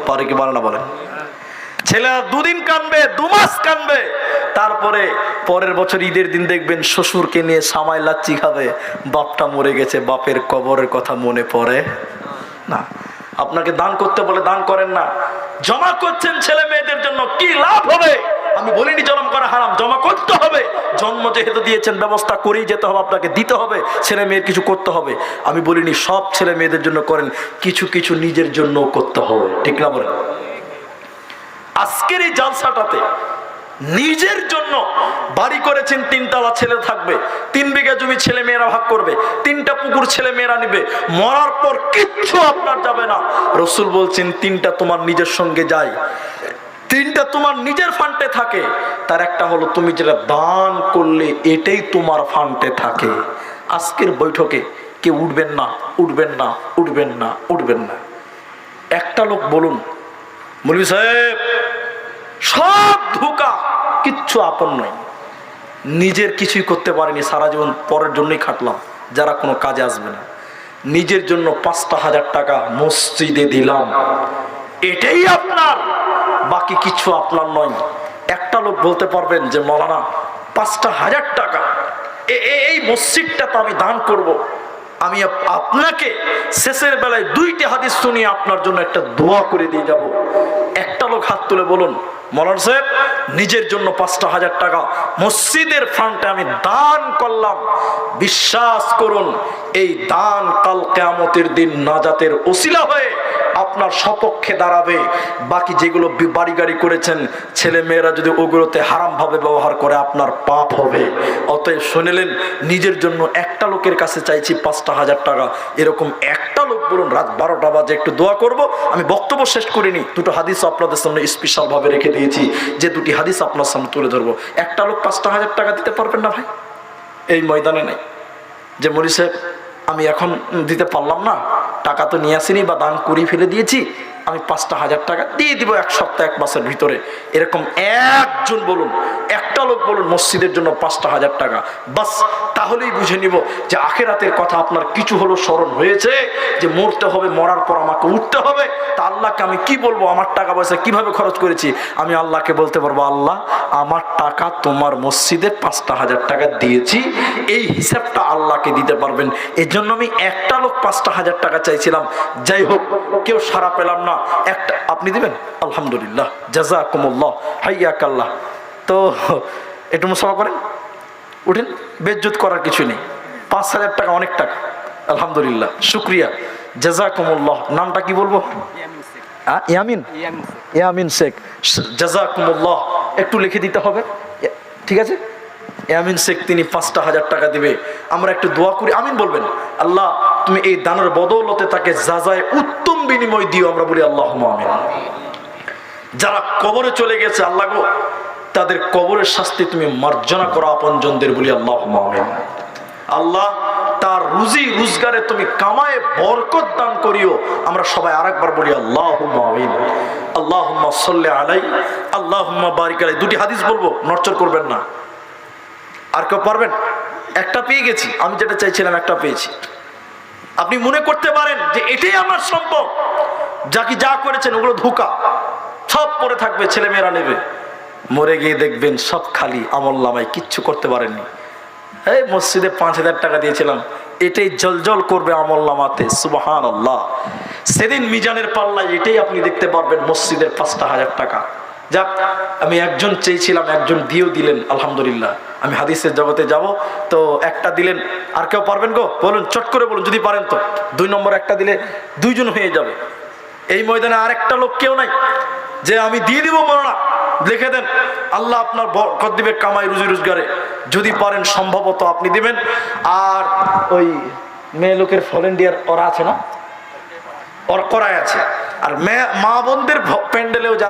পারে কি পারে না বলেন? ছেলেরা 2 দিন কাঁদবে, 2 মাস কাঁদবে, তারপরে পরের বছর ঈদের দিন দেখবেন শ্বশুরকে নিয়ে সামাই লাচ্ছি খাবে। বাপটা মরে গেছে, বাপের কবরের কথা মনে পড়ে না। আপনাকে দান করতে বলে দান করেন না, জমা করছেন ছেলে মেয়েদের জন্য, কি লাভ হবে? আমি বলিনি জন্ম করা হারাম, জমা করতে হবে। জন্ম যেহেতু দিয়েছেন, ব্যবস্থা করেই যেতে হবে, আপনাকে দিতে হবে, ছেলে মেয়ের কিছু করতে হবে। আমি বলিনি সব ছেলে মেয়েদের জন্য করেন, কিছু কিছু নিজের জন্য করতে হবে, ঠিক না বলেন? আজকের এই জালসাটাতে নিজের জন্য বাড়ি করেছেন, 3 তলা, ছেলে থাকবে, 3 বিঘা জমি ছেলে মেয়েরা ভাগ করবে, 3টা পুকুর ছেলে মেয়েরা নিবে, মরার পর কিচ্ছু আপনার যাবে না। রসুল বলছেন 3টা তোমার নিজের সঙ্গে যায়, 3টা তোমার নিজের ফান্ডে থাকে। তার একটা হলো তুমি যেটা দান করলে এটাই তোমার ফান্ডে থাকে। আজকের বৈঠকে কেউ উঠবেন না, উঠবেন না, উঠবেন না, উঠবেন না। একটা লোক বলুন, মৌলভী সাহেব সব ধোঁকা, কিচ্ছু আপন নয়, নিজের কিছুই করতে পারিনি, সারা জীবন পরের জন্যই খাটলাম, যারা কোনো কাজে আসবে না, নিজের জন্য 5,000 টাকা মসজিদে দিলাম, এটাই আপনার, বাকি কিছু আপনার নয়। একটা লোক বলতে পারবেন যে মৌলানা 5,000 টাকা এই মসজিদটা তো আমি দান করব। আমি আপনাকে শেষের বেলায় 2টি হাদিস শুনিয়ে আপনার জন্য একটা দোয়া করে দিয়ে যাব। একটা লোক হাত তুলে বলুন, মৌলানা সাহেব নিজের জন্য 5,000 টাকা মসজিদের ফান্ডে আমি দান করলাম। বিশ্বাস করুন এই দান কাল কিয়ামতের দিন নাজাতের ওসিলা হয়ে আপনার সপক্ষে দাঁড়াবে। বাকি যেগুলো বাড়ি গাড়ি করেছেন ছেলে মেয়েরা যদি ওগুলোতে হারাম ভাবে ব্যবহার করে আপনার পাপ হবে। অতএব শুনলেন, নিজের জন্য একটা লোকের কাছে চাইছি 5,000 টাকা, এরকম একটা লোক বলুন রাত 12টা বাজে একটু দোয়া করব। আমি বক্তব্য শেষ করিনি, 2টো হাদিস আপনাদের সামনে স্পেশাল ভাবে রেখে দিয়েছি, যে 2টি হাদিস আপনার সামনে তুলে ধরবো। একটা লোক 5,000 টাকা দিতে পারবেন না ভাই? এই ময়দানে নাই যে মৌলভী সাহেব আমি এখন দিতে পারলাম না, টাকা তো নিয়ে আসিনি বা দান করি ফেলে দিয়েছি, আমি 5,000 টাকা দিয়ে দিব 1 সপ্তাহ 1 মাসের ভিতরে। এরকম একজন বলুন, একটা লোক বলুন মসজিদের জন্য 5,000 টাকা, বাস। তাহলেই বুঝে নিব যে আখেরাতের কথা আপনার কিছু হলো স্মরণ হয়েছে, যে মরতে হবে, মরার পর আমাকে উঠতে হবে। তা আল্লাহকে আমি কি বলবো, আমার টাকা পয়সা কিভাবে খরচ করেছি? আমি আল্লাহকে বলতে পারবো, আল্লাহ আমার টাকা তোমার মসজিদে 5,000 টাকা দিয়েছি। এই হিসাবটা আল্লাহকে দিতে পারবেন। এই জন্য আমি একটা লোক 5,000 টাকা চাইছিলাম। যাই হোক, কেউ সাড়া পেলাম না। একটা আপনি দিবেন? আলহামদুলিল্লাহ, জাযাকুমুল্লাহ, হাইয়াকাল্লাহ। তো একটু মুসাফা করেন, উঠেন, বেজ্জত করার কিছু নেই। 5,000 টাকা অনেক টাকা, আলহামদুলিল্লাহ, শুক্রিয়া, জাযাকুমুল্লাহ। নামটা কি বলবো? ইয়ামিন, ইয়ামিন শেখ, জাযাকুমুল্লাহ। একটু লিখে দিতে হবে, ঠিক আছে? ইয়ামিন শেখ তিনি 5,000 টাকা দিবে। আমরা একটু দোয়া করি, আমিন বলবেন। আল্লাহ তুমি এই দানের বদৌলতে তাকে যাজায় উত্তম বিনিময় দিও। আমরা বলি আল্লাহুম্মা আমিন। যারা কবরে চলে গেছে, আল্লাহ গো তাদের কবরের শাস্তি তুমি মার্জনা করো আপনজনদের, বলি আল্লাহুম্মা আমিন। আল্লাহ তার রুজি রোজগারে তুমি কামায়ে বরকত দান করিও। আমরা সবাই আরেকবার বলি আল্লাহুম্মা আমিন। আল্লাহুম্মা সাল্লি আলাইহি, আল্লাহুম্মা বারিক আলাইহি। দুটি হাদিস বলবো, নড়চড় করবেন না। আর কেউ পারবেন? একটা পেয়ে গেছি, আমি যেটা চাইছিলাম একটা পেয়েছি। আপনি মনে করতে পারেন যে এটাই আমার সম্পদ, যা করেছেন ওগুলো ধোঁকা, সব পড়ে থাকবে, ছেলে মেয়েরা নেবে। মরে গিয়ে দেখবেন সব খালি, আমলনামায় কিচ্ছু করতে পারেননি। এই মসজিদে 5,000 টাকা দিয়েছিলাম, এটাই জলজল করবে আমলনামাতে, সুবহানাল্লাহ। সেদিন মিজানের পাল্লায় এটাই আপনি দেখতে পারবেন, মসজিদের 5,000 টাকা। যাক, আমি একজন চেয়েছিলাম, একজন দিয়েও দিলেন, আলহামদুলিল্লাহ। আমি হাদিসের জগতে যাব, তো একটা দিলেন। আর কেউ পারবেন গো? বলুন, চট করে বলুন যদি পারেন। তো 2 নম্বর একটা দিলে 2 জন হয়ে যাবে। এই ময়দানে আরেকটা লোক কেউ নাই যে আমি দিয়ে দিব, মরনা লিখে দেন। আল্লাহ আপনার বরকত দিবে কামাই রুজি রোজগারে, যদি পারেন সম্ভবত আপনি দিবেন। আর ওই মেয়ে লোকের ভলেন্টিয়ার ওরা আছে না, ওরা করাই আছে। আর মা বোনদের প্যান্ডেলেও